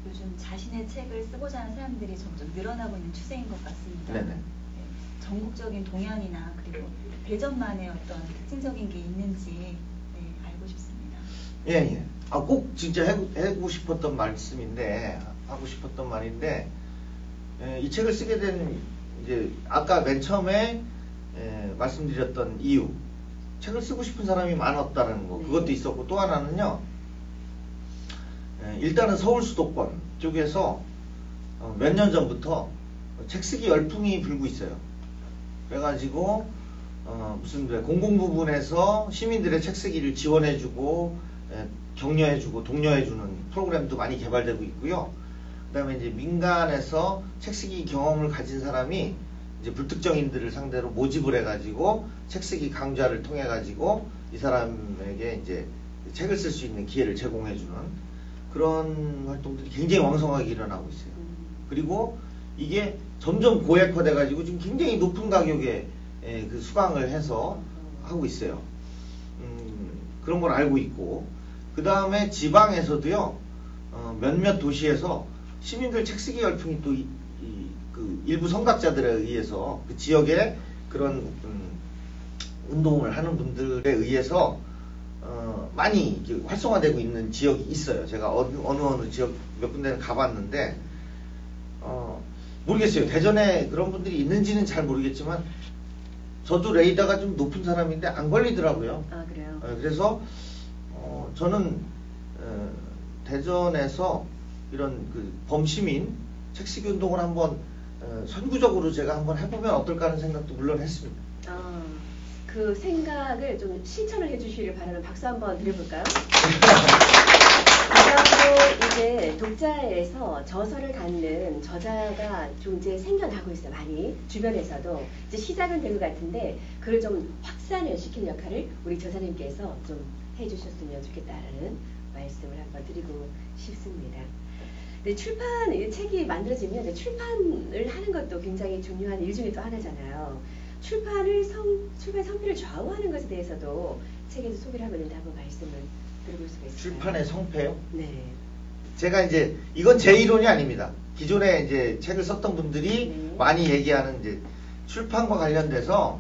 요즘 자신의 책을 쓰고자 하는 사람들이 점점 늘어나고 있는 추세인 것 같습니다. 네네. 네, 전국적인 동향이나 그리고 대전만의 어떤 특징적인 게 있는지 알고 싶습니다. 예, 예. 꼭 진짜 하고 싶었던 말씀인데, 하고 싶었던 말인데, 이 책을 쓰게 된, 이제, 아까 맨 처음에, 말씀드렸던 이유. 책을 쓰고 싶은 사람이 많았다는 거. 그것도 있었고, 또 하나는요, 일단은 서울 수도권 쪽에서 몇 년 전부터 책 쓰기 열풍이 불고 있어요. 그래가지고, 무슨 공공 부분에서 시민들의 책 쓰기를 지원해주고, 격려해주고 독려해주는 프로그램도 많이 개발되고 있고요. 그 다음에 이제 민간에서 책 쓰기 경험을 가진 사람이 이제 불특정인들을 상대로 모집을 해가지고 책 쓰기 강좌를 통해가지고 이 사람에게 이제 책을 쓸 수 있는 기회를 제공해주는 그런 활동들이 굉장히 왕성하게 일어나고 있어요. 그리고 이게 점점 고액화돼가지고 지금 굉장히 높은 가격에 그 수강을 해서 하고 있어요. 그런 걸 알고 있고, 그 다음에 지방에서도요, 몇몇 도시에서 시민들 책 쓰기 열풍이 또 그 일부 선각자들에 의해서 그 지역에 그런 운동을 하는 분들에 의해서 많이 활성화되고 있는 지역이 있어요. 제가 어느 지역 몇 군데는 가봤는데 모르겠어요. 대전에 그런 분들이 있는지는 잘 모르겠지만 저도 레이더가 좀 높은 사람인데 안 걸리더라고요. 아, 그래요? 그래서 저는 대전에서 이런 그 범시민 책쓰기 운동을 한번 선구적으로 제가 한번 해보면 어떨까 하는 생각도 물론 했습니다. 그 생각을 좀 실천을 해주시길 바라는 박수 한번 드려볼까요? 그다음으로 이제 독자에서 저서를 갖는 저자가 좀 이제 생겨나고 있어요. 많이 주변에서도 이제 시작은 된 것 같은데 그걸 좀 확산을 시키는 역할을 우리 저자님께서 좀 해주셨으면 좋겠다라는 말씀을 한번 드리고 싶습니다. 네, 책이 만들어지면 이제 출판을 하는 것도 굉장히 중요한 일 중에 또 하나잖아요. 출판 성패를 좌우하는 것에 대해서도 책에서 소개를 하고 있는데 한번 말씀을 드려볼 수가 있을까요? 출판의 성패요? 네. 제가 이제 이건 제 이론이 아닙니다. 기존에 이제 책을 썼던 분들이 많이 얘기하는 이제 출판과 관련돼서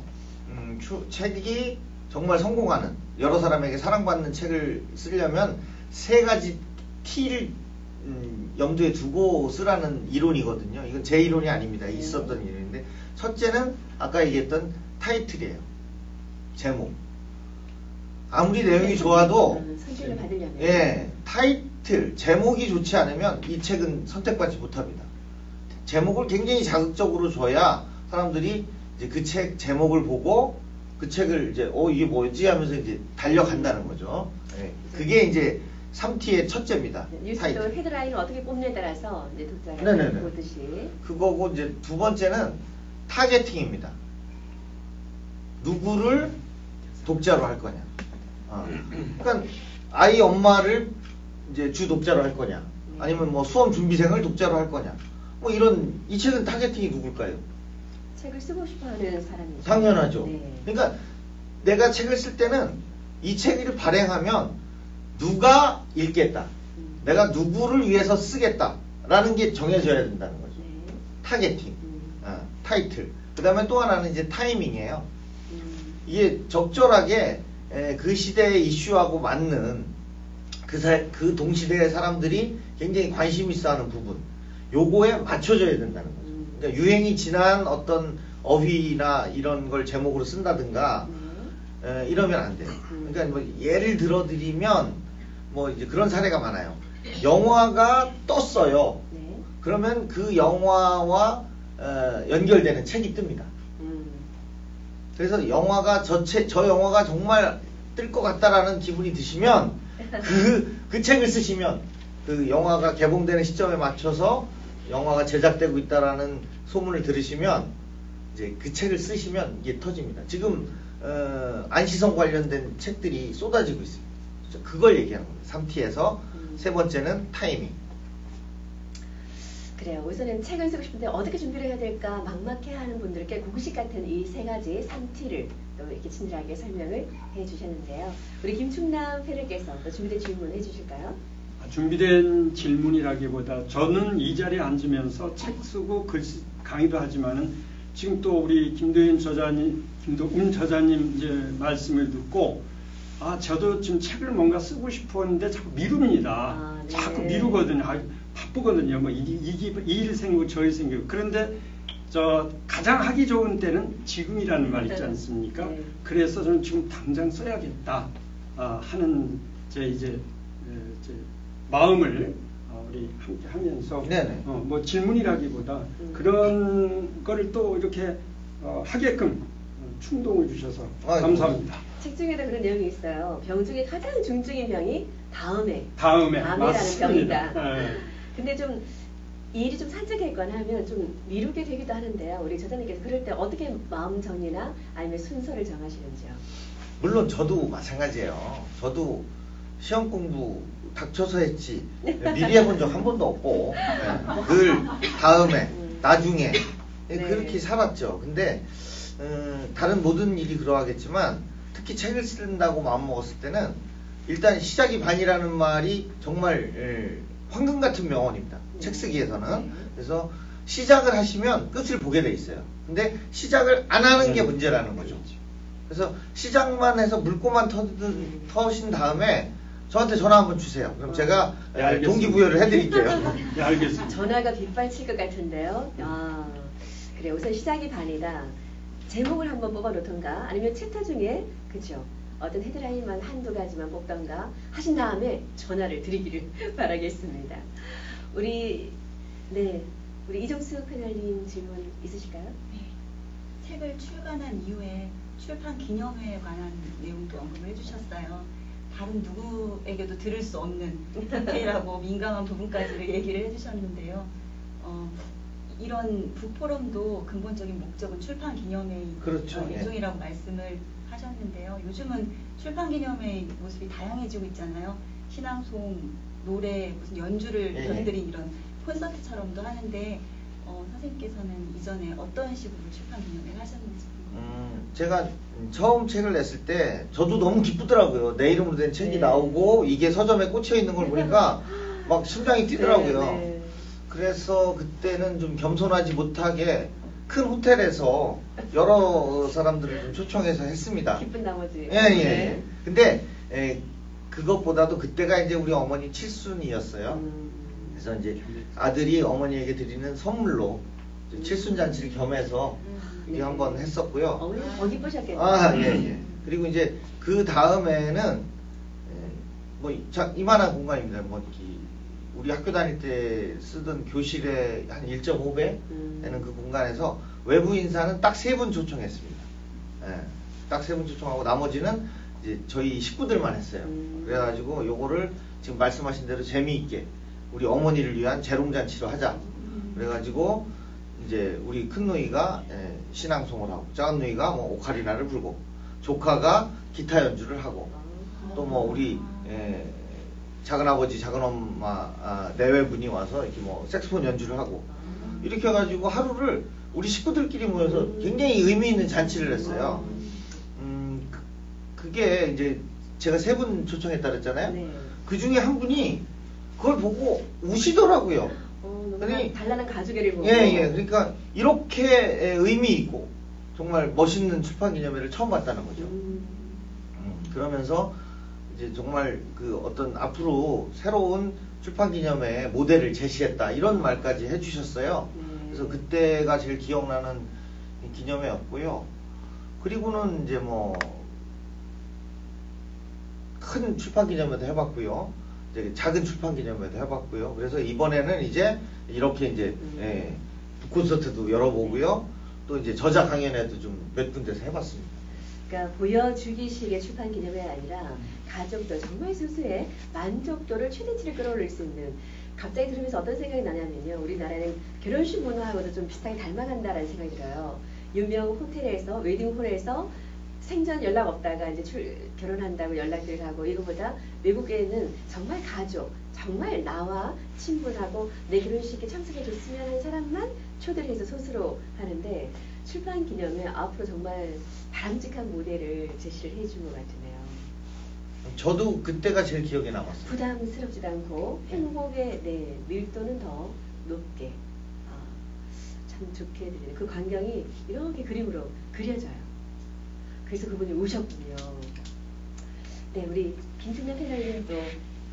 책이 정말 성공하는 여러 사람에게 사랑받는 책을 쓰려면 3가지 T를 염두에 두고 쓰라는 이론이거든요. 이건 제 이론이 아닙니다. 있었던 이론인데 첫째는 아까 얘기했던 타이틀이에요. 제목. 아무리 내용이 좋아도 선택을 받으려면 타이틀, 제목이 좋지 않으면 이 책은 선택받지 못합니다. 제목을 굉장히 자극적으로 줘야 사람들이 이제 그 책 제목을 보고 그 책을 이제 이게 뭐지 하면서 이제 달려간다는 거죠. 네. 그게 이제 3T의 첫째입니다. 뉴스도 헤드라인을 어떻게 뽑느냐에 따라서 이제 독자가 네네네. 보듯이. 그거고 이제 두 번째는 타겟팅입니다. 누구를 독자로 할 거냐. 그러니까 아이 엄마를 이제 주 독자로 할 거냐, 아니면 뭐 수험 준비생을 독자로 할 거냐. 뭐 이런 이 책은 타겟팅이 누굴까요? 책을 쓰고 싶어하는 사람이죠. 당연하죠. 네. 그러니까 내가 책을 쓸 때는 이 책을 발행하면 누가 읽겠다, 내가 누구를 위해서 쓰겠다라는 게 정해져야 된다는 거죠. 네. 타겟팅, 타이틀. 그 다음에 또 하나는 이제 타이밍이에요. 이게 적절하게 그 시대의 이슈하고 맞는 그 동시대의 사람들이 굉장히 관심 있어하는 부분, 요거에 맞춰져야 된다는 거죠. 그러니까 유행이 지난 어떤 어휘나 이런 걸 제목으로 쓴다든가 이러면 안 돼요. 그러니까 뭐 예를 들어드리면 뭐 이제 그런 사례가 많아요. 영화가 떴어요. 네. 그러면 그 영화와 연결되는 책이 뜹니다. 그래서 영화가 저 영화가 정말 뜰 것 같다라는 기분이 드시면 그 책을 쓰시면 그 영화가 개봉되는 시점에 맞춰서 영화가 제작되고 있다라는 소문을 들으시면 이제 그 책을 쓰시면 이게 터집니다. 지금 안시성 관련된 책들이 쏟아지고 있습니다. 그걸 얘기하는 겁니다. 3T에서 세 번째는 타이밍. 그래요. 우선은 책을 쓰고 싶은데 어떻게 준비를 해야 될까 막막해하는 분들께 공식 같은 이 세 가지 3T를 또 이렇게 친절하게 설명을 해주셨는데요. 우리 김충남 패널께서 또 준비된 질문 해주실까요? 준비된 질문이라기보다 저는 이 자리에 앉으면서 책 쓰고 강의도 하지만은 지금 또 우리 김도윤 저자님 이제 말씀을 듣고 저도 지금 책을 뭔가 쓰고 싶었는데 자꾸 미룹니다. 네. 자꾸 미루거든요. 바쁘거든요. 뭐 일 생기고 저일 생기고. 그런데 가장 하기 좋은 때는 지금이라는 말 있지 않습니까? 네. 그래서 저는 지금 당장 써야겠다 하는 제 마음을 우리 함께 하면서 뭐 질문이라기보다 그런 거를 또 이렇게 하게끔 충동을 주셔서 감사합니다. 책 중에도 그런 내용이 있어요. 병 중에 가장 중증인 병이 다음에라는 맞습니다. 병이다. 네. 근데 좀 이 일이 좀 산적했거나 하면 좀 미루게 되기도 하는데요. 우리 저자님께서 그럴 때 어떻게 마음 정리나 아니면 순서를 정하시는지요? 물론 저도 마찬가지예요. 저도 시험 공부 닥쳐서 했지 미리 해본 적 한 번도 없고 늘 다음에 나중에 그렇게 살았죠. 근데 다른 모든 일이 그러하겠지만 특히 책을 쓴다고 마음먹었을 때는 일단 시작이 반이라는 말이 정말 황금 같은 명언입니다. 책 쓰기에서는. 그래서 시작을 하시면 끝을 보게 돼 있어요. 근데 시작을 안 하는 게 문제라는 거죠. 그래서 시작만 해서 물꼬만 터신 다음에 저한테 전화 한번 주세요. 그럼 제가 동기부여를 해드릴게요. 네, 알겠습니다. 전화가 빗발칠 것 같은데요. 그래, 우선 시작이 반이다. 제목을 한번 뽑아놓던가 아니면 챕터 중에 그죠? 어떤 헤드라인만 한두 가지만 뽑던가 하신 다음에 전화를 드리기를 바라겠습니다. 우리 이정수 패널님 질문 있으실까요? 네. 책을 출간한 이후에 출판 기념회에 관한 내용도 언급을 해주셨어요. 다른 누구에게도 들을 수 없는 디테일하고 민감한 부분까지를 얘기를 해주셨는데요. 이런 북포럼도 근본적인 목적은 출판 기념회의 그렇죠. 일종이라고 말씀을 하셨는데요. 요즘은 출판 기념회의 모습이 다양해지고 있잖아요. 신앙송, 노래, 무슨 연주를 곁들인 이런 콘서트처럼도 하는데 선생님께서는 이전에 어떤 식으로 출판 기념회를 하셨는지 제가 처음 책을 냈을 때 저도 너무 기쁘더라고요. 내 이름으로 된 책이 나오고 이게 서점에 꽂혀 있는 걸 보니까 막 심장이 뛰더라고요. 그래서 그때는 좀 겸손하지 못하게 큰 호텔에서 여러 사람들을 좀 초청해서 했습니다. 기쁜 나머지. 예. 근데 그것보다도 그때가 이제 우리 어머니 칠순이었어요. 그래서 이제 아들이 어머니에게 드리는 선물로 칠순 잔치를 겸해서 이게 한번 했었고요. 어머니 더 기쁘셨겠네요. 예. 그리고 이제 그 다음에는 뭐 이만한 공간입니다. 뭐 우리 학교 다닐 때 쓰던 교실의 한 1.5배 되는 그 공간에서 외부 인사는 딱 3분 초청했습니다. 예, 딱 3분 초청하고 나머지는 이제 저희 식구들만 했어요. 그래가지고 요거를 지금 말씀하신 대로 재미있게 우리 어머니를 위한 재롱잔치로 하자. 그래가지고 이제 우리 큰 누이가 신앙송을 하고 작은 누이가 뭐 오카리나를 불고 조카가 기타 연주를 하고 또 뭐 우리 작은아버지 작은엄마 내외분이 와서 이렇게 뭐 색소폰 연주를 하고 이렇게 해가지고 하루를 우리 식구들끼리 모여서 굉장히 의미 있는 잔치를 했어요. 그게 이제 제가 3분 초청했다 그랬잖아요. 네. 그 중에 한 분이 그걸 보고 우시더라고요. 너무 그러니 단란한 가족애를 보고. 예. 그러니까 이렇게 의미 있고 정말 멋있는 출판 기념회를 처음 봤다는 거죠. 그러면서 이제 정말 그 어떤 앞으로 새로운 출판 기념회 모델을 제시했다 이런 말까지 해주셨어요. 그래서 그때가 제일 기억나는 기념회였고요. 그리고는 이제 뭐 큰 출판 기념회도 해봤고요. 이제 작은 출판 기념회도 해봤고요. 그래서 이번에는 이제 이렇게 이제 콘서트도 열어보고요. 또 이제 저자 강연회도 좀 몇 군데서 해봤습니다. 그러니까 보여주기식의 출판 기념회가 아니라 가족들 정말 소수의 만족도를 최대치를 끌어올릴 수 있는. 갑자기 들으면서 어떤 생각이 나냐면요. 우리나라는 결혼식 문화하고도 좀 비슷하게 닮아간다라는 생각이 들어요. 유명 호텔에서 웨딩홀에서 생전 연락 없다가 이제 결혼한다고 연락들 가고, 이거보다 외국에는 정말 가족, 정말 나와 친분하고 내 결혼식에 참석해 줬으면 하는 사람만 초대를 해서 소수로 하는데, 출판 기념회 앞으로 정말 바람직한 모델을 제시를 해준 것 같으네요. 저도 그때가 제일 기억에 남았어요. 부담스럽지도 않고 행복의 밀도는 더 높게 참 좋게 들리는 그 광경이 이렇게 그림으로 그려져요. 그래서 그분이 오셨군요. 네, 우리 김충남 패널님도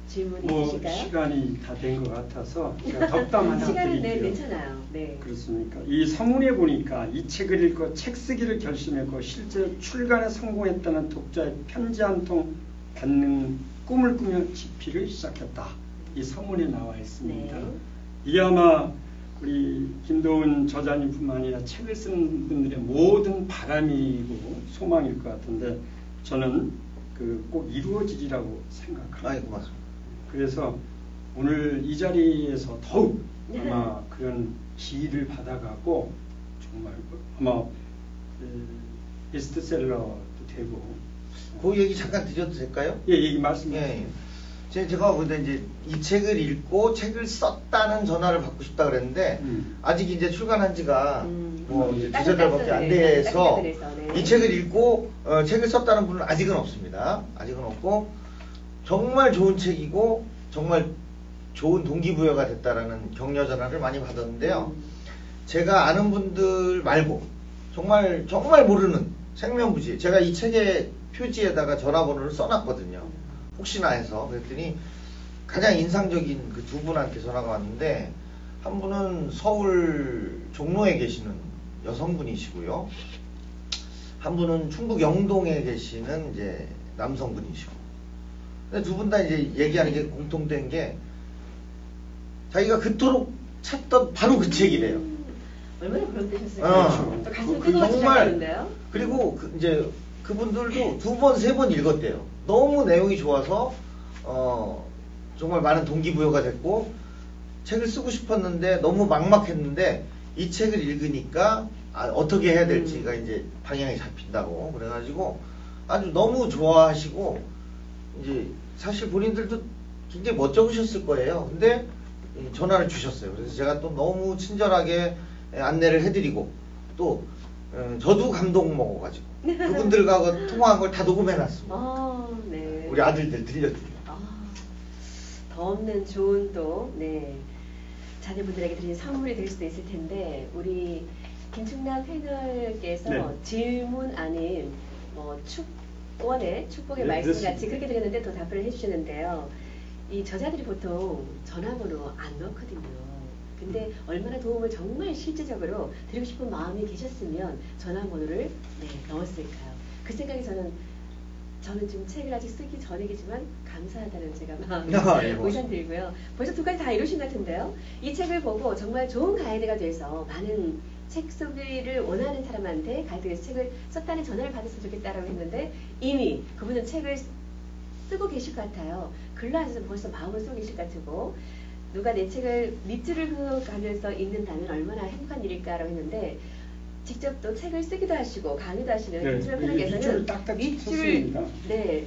질문이 있으실까요? 시간이 다 된 것 같아서 제가 덕담 하나 시간은 드릴게요. 괜찮아요. 네. 그렇습니까? 이 서문에 보니까 이 책을 읽고 책 쓰기를 결심했고 실제 출간에 성공했다는 독자의 편지 한 통 받는 꿈을 꾸며 집필을 시작했다. 이 서문에 나와 있습니다. 네. 이게 아마 우리 김도훈 저자님뿐만 아니라 책을 쓰는 분들의 모든 바람이고 소망일 것 같은데, 저는 꼭 이루어지리라고 생각합니다. 아이, 고맙습니다. 그래서 오늘 이 자리에서 더욱 아마 그런 지휘를 받아가고 정말 아마 베스트셀러도 되고. 그 얘기 잠깐 드려도 될까요? 예, 얘기 말씀해 주세요. 제가 근데 이제 이 책을 읽고 책을 썼다는 전화를 받고 싶다 그랬는데 아직 이제 출간한 지가 뭐 이제 두세 달밖에 안 돼서 이 책을 읽고 책을 썼다는 분은 아직은 없습니다. 아직은 없고, 정말 좋은 책이고 정말 좋은 동기부여가 됐다라는 격려 전화를 많이 받았는데요. 제가 아는 분들 말고 정말 모르는 생면부지, 제가 이 책의 표지에다가 전화번호를 써놨거든요. 혹시나 해서. 그랬더니 가장 인상적인 그 두 분한테 전화가 왔는데, 한 분은 서울 종로에 계시는 여성분이시고요. 한 분은 충북 영동에 계시는 이제 남성분이시고. 근데 두 분 다 이제 얘기하는 게 공통된 게, 자기가 그토록 찾던 바로 그 책이래요. 얼마나 보람되셨을까요? 또 가슴이 뜨거워지셨는데요. 그리고 이제 그분들도 2번, 3번 읽었대요. 너무 내용이 좋아서 정말 많은 동기부여가 됐고, 책을 쓰고 싶었는데 너무 막막했는데 이 책을 읽으니까 어떻게 해야 될지가 이제 방향이 잡힌다고 그래가지고 아주 너무 좋아하시고, 이제 사실 본인들도 굉장히 멋쩍으셨을 거예요. 근데 전화를 주셨어요. 그래서 제가 또 너무 친절하게 안내를 해드리고, 또 저도 감동 먹어가지고 그분들과 통화한 걸 다 녹음해놨습니다. 네. 우리 아들들 들려드려요. 더 없는 좋은 또 자녀분들에게 드리는 선물이 될 수도 있을 텐데, 우리 김충남 패널께서 질문 아닌 축복의 말씀 같이 그렇게 드렸는데 또 답변을 해주셨는데요. 이 저자들이 보통 전화번호 안 넣거든요. 근데 얼마나 도움을 정말 실제적으로 드리고 싶은 마음이 계셨으면 전화번호를 넣었을까요? 그 생각이 저는 저는 지금 책을 아직 쓰기 전이지만 감사하다는 제가 마음이 우선 들고요. 벌써 두 가지 다 이루신 것 같은데요. 이 책을 보고 정말 좋은 가이드가 돼서 많은 책 소비를 원하는 사람한테 가이드에서 책을 썼다는 전화를 받았으면 좋겠다라고 했는데 이미 그분은 책을 쓰고 계실 것 같아요. 글로 하셔서 벌써 마음을 쓰고 계실 것 같고 누가 내 책을 밑줄을 그어가면서 읽는다면 얼마나 행복한 일일까라고 했는데 직접 또 책을 쓰기도 하시고 강의도 하시는 김수명 편님께서는 밑줄을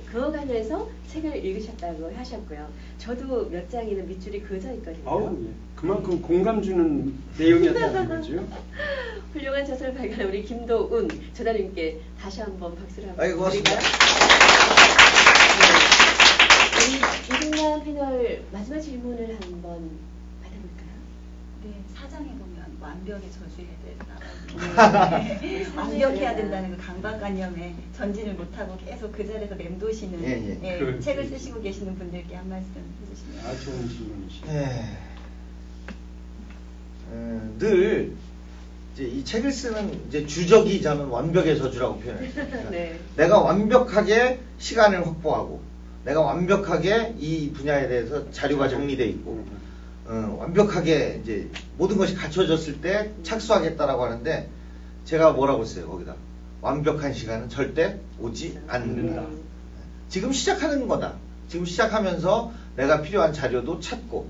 그어가면서 책을 읽으셨다고 하셨고요. 저도 몇 장에는 밑줄이 그어져 있거든요. 예. 그만큼 공감 주는 내용이었다는 거죠. 훌륭한 저서를 발견한 우리 김도운 저자님께 다시 한번 박수를 한번 아이고, 고맙습니다. 우리 이승만 패널 마지막 질문을 한번 받아볼까요? 네, 사장에 보면 완벽의 저주에 대해서 완벽해야 된다는 그 강박관념에 전진을 못하고 계속 그 자리에서 맴도시는 책을 쓰시고 계시는 분들께 한 말씀 해주시면. 아, 좋은 질문이시죠. 늘 이제 이 책을 쓰는 이제 주적이 저는 완벽의 저주라고 표현했어요. 네. 내가 완벽하게 시간을 확보하고, 내가 완벽하게 이 분야에 대해서 자료가 정리돼 있고, 완벽하게 이제 모든 것이 갖춰졌을 때 착수하겠다라고 하는데 제가 뭐라고 했어요 거기다 완벽한 시간은 절대 오지 않는다. 지금 시작하는 거다. 지금 시작하면서 내가 필요한 자료도 찾고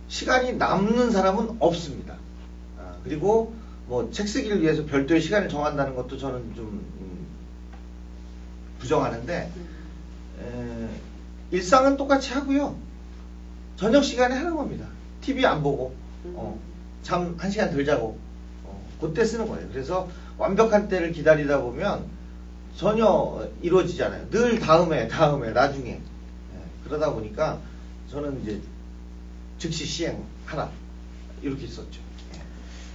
시간이 남는 사람은 없습니다. 그리고 뭐 책 쓰기를 위해서 별도의 시간을 정한다는 것도 저는 좀 부정하는데 일상은 똑같이 하고요. 저녁 시간에 하는 겁니다. TV 안 보고 잠 1시간 덜 자고 그때 쓰는 거예요. 그래서 완벽한 때를 기다리다 보면 전혀 이루어지지 않아요. 늘 다음에 나중에 그러다 보니까 저는 이제 즉시 시행하라 이렇게 썼죠.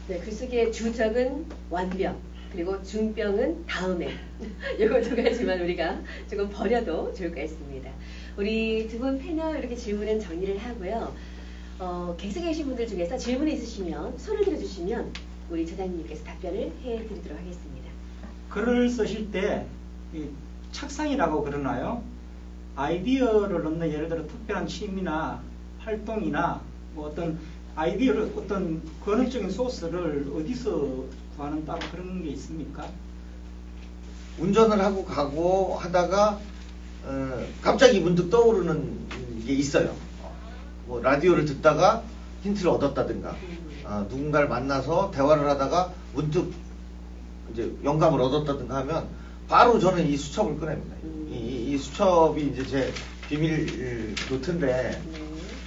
네, 글쓰기의 주적은 완벽, 그리고 중병은 다음에. 이거 두 가지만 우리가 조금 버려도 좋을 것 같습니다. 우리 두 분 패널 이렇게 질문은 정리를 하고요. 객석에 계신 분들 중에서 질문이 있으시면 손을 들어주시면 우리 저자님께서 답변을 해드리도록 하겠습니다. 글을 쓰실 때 이 착상이라고 그러나요? 아이디어를 넣는 예를 들어 특별한 취미나 활동이나 뭐 어떤 아이디어를 어떤 근원적인 소스를 어디서 구하는 따로 그런 게 있습니까? 운전을 하고 가고 하다가 갑자기 문득 떠오르는 게 있어요. 뭐 라디오를 듣다가 힌트를 얻었다든가 누군가를 만나서 대화를 하다가 문득 이제 영감을 얻었다든가 하면 바로 저는 이 수첩을 꺼냅니다. 이 수첩이 이제 제 비밀 노트인데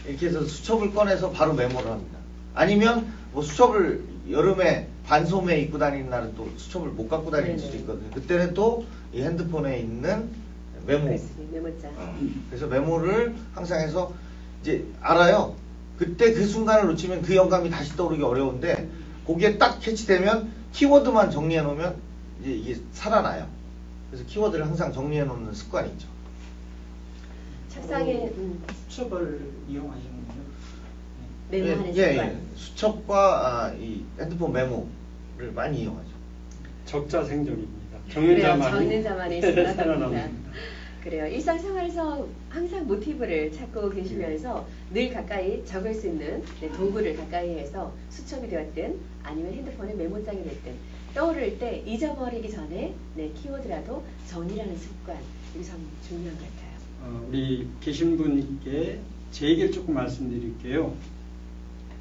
이렇게 해서 수첩을 꺼내서 바로 메모를 합니다. 아니면 뭐 수첩을 여름에 반소매 입고 다니는 날은 또 수첩을 못 갖고 다닐 수도 있거든요. 그때는 또 이 핸드폰에 있는 메모장. 그래서 메모를 항상 해서 이제 알아요. 그때 그 순간을 놓치면 그 영감이 다시 떠오르기 어려운데 거기에 딱 캐치되면 키워드만 정리해 놓으면 이제 이게 살아나요. 그래서 키워드를 항상 정리해 놓는 습관이 있죠. 책상에 수첩을 이용하시는군요. 메모하는 습관. 수첩과 이 핸드폰 메모를 많이 이용하죠. 적자생존입니다. 적는 자만이 살아남습니다. 그래요. 일상생활에서 항상 모티브를 찾고 계시면서 늘 가까이 적을 수 있는 도구를 가까이 해서 수첩이 되었든 아니면 핸드폰의 메모장이 됐든 떠오를 때 잊어버리기 전에 키워드라도 정리하는 습관, 이게 참 중요한 것 같아요. 우리 계신 분께 제 얘기를 조금 말씀드릴게요.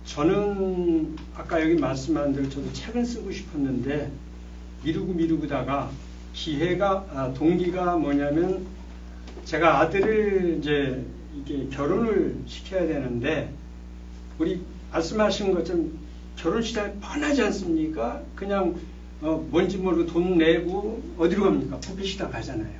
저는 아까 여기 말씀한 대로 저도 책을 쓰고 싶었는데 미루다가 동기가 뭐냐면 제가 아들을 이제 이게 결혼을 시켜야 되는데 우리 말씀하신 것처럼 결혼 시장이 뻔하지 않습니까? 그냥 뭔지 모르고 돈 내고 어디로 갑니까? 뷔페 식당 가잖아요.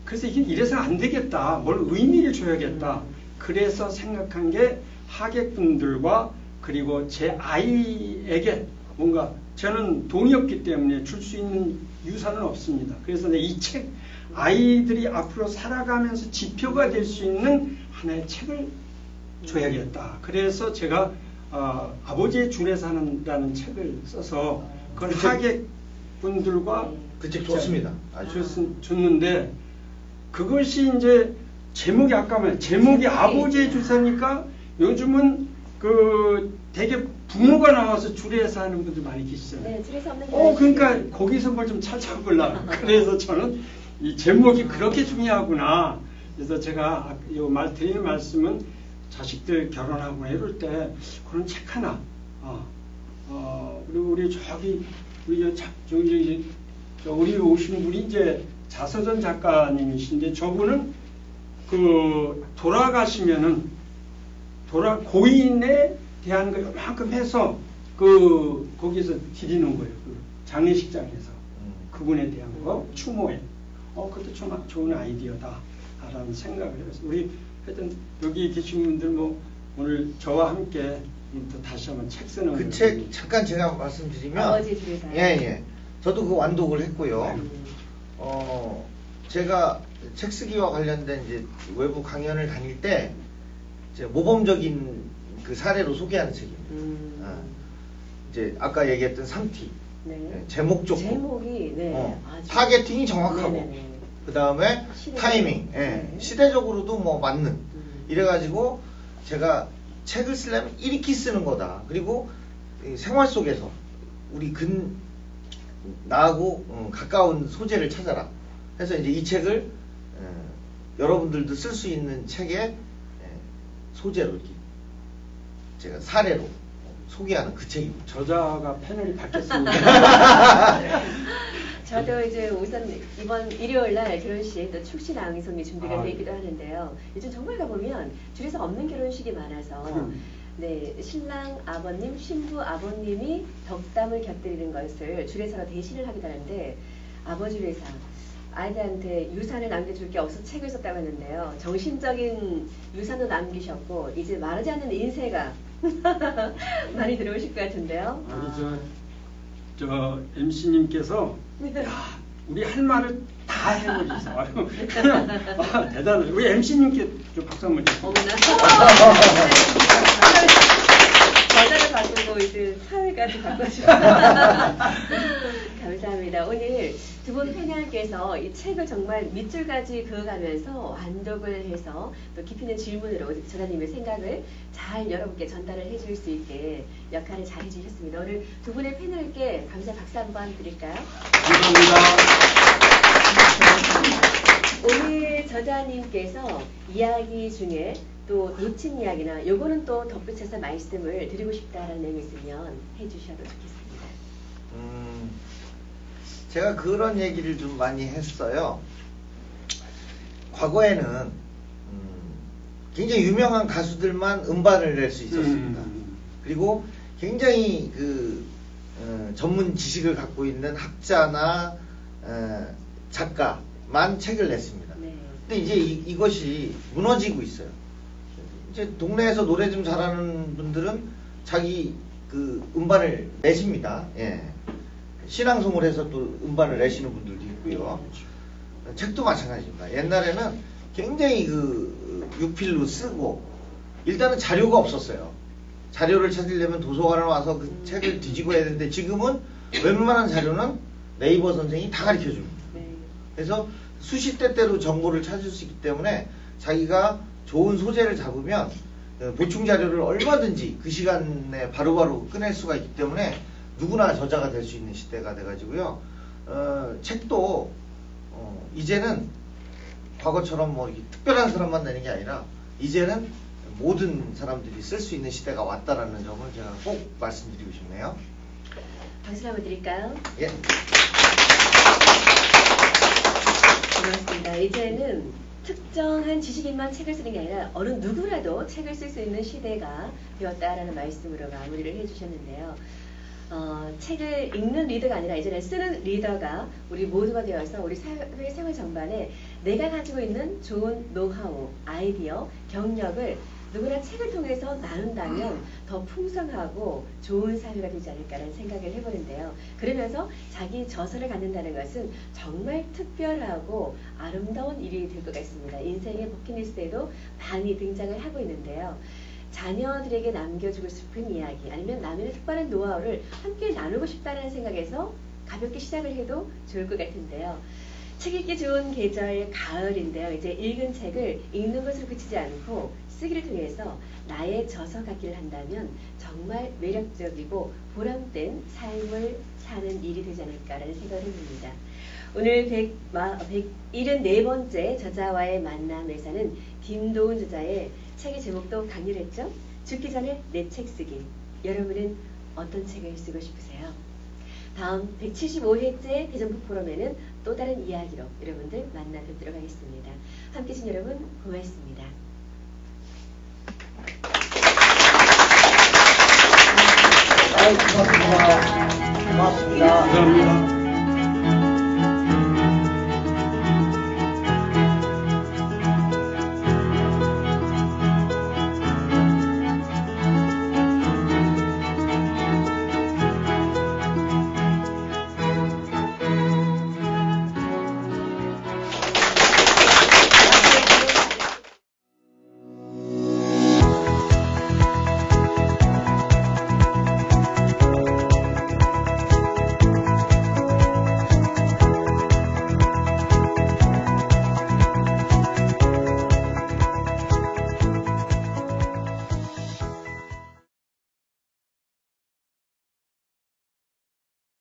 그래서 이래서는 안 되겠다. 뭘 의미를 줘야겠다. 그래서 생각한 게 하객분들과 그리고 제 아이에게 뭔가 저는 돈이 없기 때문에 줄 수 있는 유산은 없습니다. 그래서 이 책 아이들이 앞으로 살아가면서 지표가 될 수 있는 하나의 책을 줘야겠다. 그래서 제가 아버지의 줄에 사는다는 책을 써서 그건 하객 분들과 그 책 좋습니다. 아주. 줬는데 그것이 이제 제목이 아까 말 제목이 아버지의 주사니까 요즘은 그 되게 부모가 나와서 줄에서 하는 분들 많이 계시잖아요. 네, 줄에서 없는 그러니까 거기서 뭘 좀 찾아보려고. 그래서 저는 이 제목이 그렇게 중요하구나. 그래서 제가 이 드리는 말씀은 자식들 결혼하고 이럴 때 그런 책 하나. 그리고 우리 우리 오신 분이 이제 자서전 작가님이신데 저분은 그 돌아가시면은 고인에 대한 거 요만큼 해서 거기서 드리는 거예요. 그 장례식장에서 그분에 대한 거 추모에. 그것도 좀 좋은 아이디어다라는 생각을 해봤어요. 우리 하여튼 여기 계신 분들 뭐 오늘 저와 함께 또 다시 한번 책 쓰는 그 책 잠깐 제가 말씀드리면 아버지 주례사. 예. 저도 그 완독을 했고요. 제가 책 쓰기와 관련된 이제 외부 강연을 다닐 때 이제 모범적인 그 사례로 소개하는 책입니다. 이제 아까 얘기했던 3T. 네. 제목 좋고 제목이 아주 타겟팅이 정확하고 네네네. 그 다음에 타이밍 시대적으로도 뭐 맞는 이래가지고 제가 책을 쓰려면 이렇게 쓰는 거다. 그리고 생활 속에서 우리 나하고 가까운 소재를 찾아라. 해서 이제 이 책을 여러분들도 쓸 수 있는 책의 소재로 이렇게 제가 사례로 소개하는 그 책입니다. 저자가 패널이 바뀌었습니다. 저도 이제 우선 이번 일요일 날 결혼식 또 축신 낭송이 준비가 되어 있기도 하는데요. 요즘 정말 가보면 줄에서 없는 결혼식이 많아서 네, 신랑 아버님, 신부 아버님이 덕담을 곁들이는 것을 주례사로 대신을 하기도 하는데 아버지 주례사 아이들한테 유산을 남겨줄 게 없어 책을 썼다고 했는데요. 정신적인 유산도 남기셨고 이제 마르지 않는 인쇄가 많이 들어오실 것 같은데요. 우리 저 MC님께서 우리 할 말을 다 해버리세요. 대단해. 우리 MC님께 좀 박수 한번 주세요. 어머나. 여자를 바꾸고 이제 사회까지 바꿔주고 감사합니다. 오늘 두 분 패널께서 이 책을 정말 밑줄까지 그어가면서 완독을 해서 또 깊이 있는 질문으로 저자님의 생각을 잘 여러분께 전달을 해줄 수 있게 역할을 잘 해주셨습니다. 오늘 두 분의 패널께 감사 박수 한번 드릴까요? 감사합니다. 오늘 저자님께서 이야기 중에 또 놓친 이야기나 요거는 또 덧붙여서 말씀을 드리고 싶다라는 내용이 있으면 해주셔도 좋겠습니다. 제가 그런 얘기를 좀 많이 했어요. 과거에는 굉장히 유명한 가수들만 음반을 낼 수 있었습니다. 그리고 굉장히 전문 지식을 갖고 있는 학자나 작가만 책을 냈습니다. 네. 근데 이제 이것이 무너지고 있어요. 이제 동네에서 노래 좀 잘하는 분들은 자기 음반을 내십니다. 예. 신앙송을 해서 또 음반을 내시는 분들도 있고요. 책도 마찬가지입니다. 옛날에는 굉장히 육필로 쓰고 일단은 자료가 없었어요. 자료를 찾으려면 도서관에 와서 그 책을 뒤지고 해야 되는데 지금은 웬만한 자료는 네이버 선생이 다 가르쳐 줍니다. 그래서 수십 대대로 정보를 찾을 수 있기 때문에 자기가 좋은 소재를 잡으면 보충 자료를 얼마든지 그 시간에 바로바로 꺼낼 수가 있기 때문에 누구나 저자가 될 수 있는 시대가 돼가지고요. 책도 이제는 과거처럼 뭐 이렇게 특별한 사람만 내는 게 아니라 이제는 모든 사람들이 쓸 수 있는 시대가 왔다라는 점을 제가 꼭 말씀드리고 싶네요. 박수 한번 드릴까요? 예. 고맙습니다. 이제는 특정한 지식인만 책을 쓰는 게 아니라 어느 누구라도 책을 쓸 수 있는 시대가 되었다라는 말씀으로 마무리를 해주셨는데요. 책을 읽는 리더가 아니라 이제는 쓰는 리더가 우리 모두가 되어서 우리 사회 생활 전반에 내가 가지고 있는 좋은 노하우, 아이디어, 경력을 누구나 책을 통해서 나눈다면 더 풍성하고 좋은 사회가 되지 않을까라는 생각을 해보는데요. 그러면서 자기 저서를 갖는다는 것은 정말 특별하고 아름다운 일이 될 것 같습니다. 인생의 버킷리스트에도 많이 등장을 하고 있는데요. 자녀들에게 남겨주고 싶은 이야기 아니면 남의 특별한 노하우를 함께 나누고 싶다는 생각에서 가볍게 시작을 해도 좋을 것 같은데요. 책 읽기 좋은 계절 가을인데요. 이제 읽은 책을 읽는 것으로 그치지 않고 쓰기를 통해서 나의 저서 갖기를 한다면 정말 매력적이고 보람된 삶을 사는 일이 되지 않을까라는 생각을 해봅니다. 오늘 174번째 저자와의 만남에서는 김도훈 저자의 책의 제목도 강렬했죠? 죽기 전에 내 책 쓰기. 여러분은 어떤 책을 쓰고 싶으세요? 다음 175회째 대전부 포럼에는 또 다른 이야기로 여러분들 만나 뵙도록 하겠습니다. 함께해 주신 여러분 고맙습니다. 고맙습니다. 감사합니다.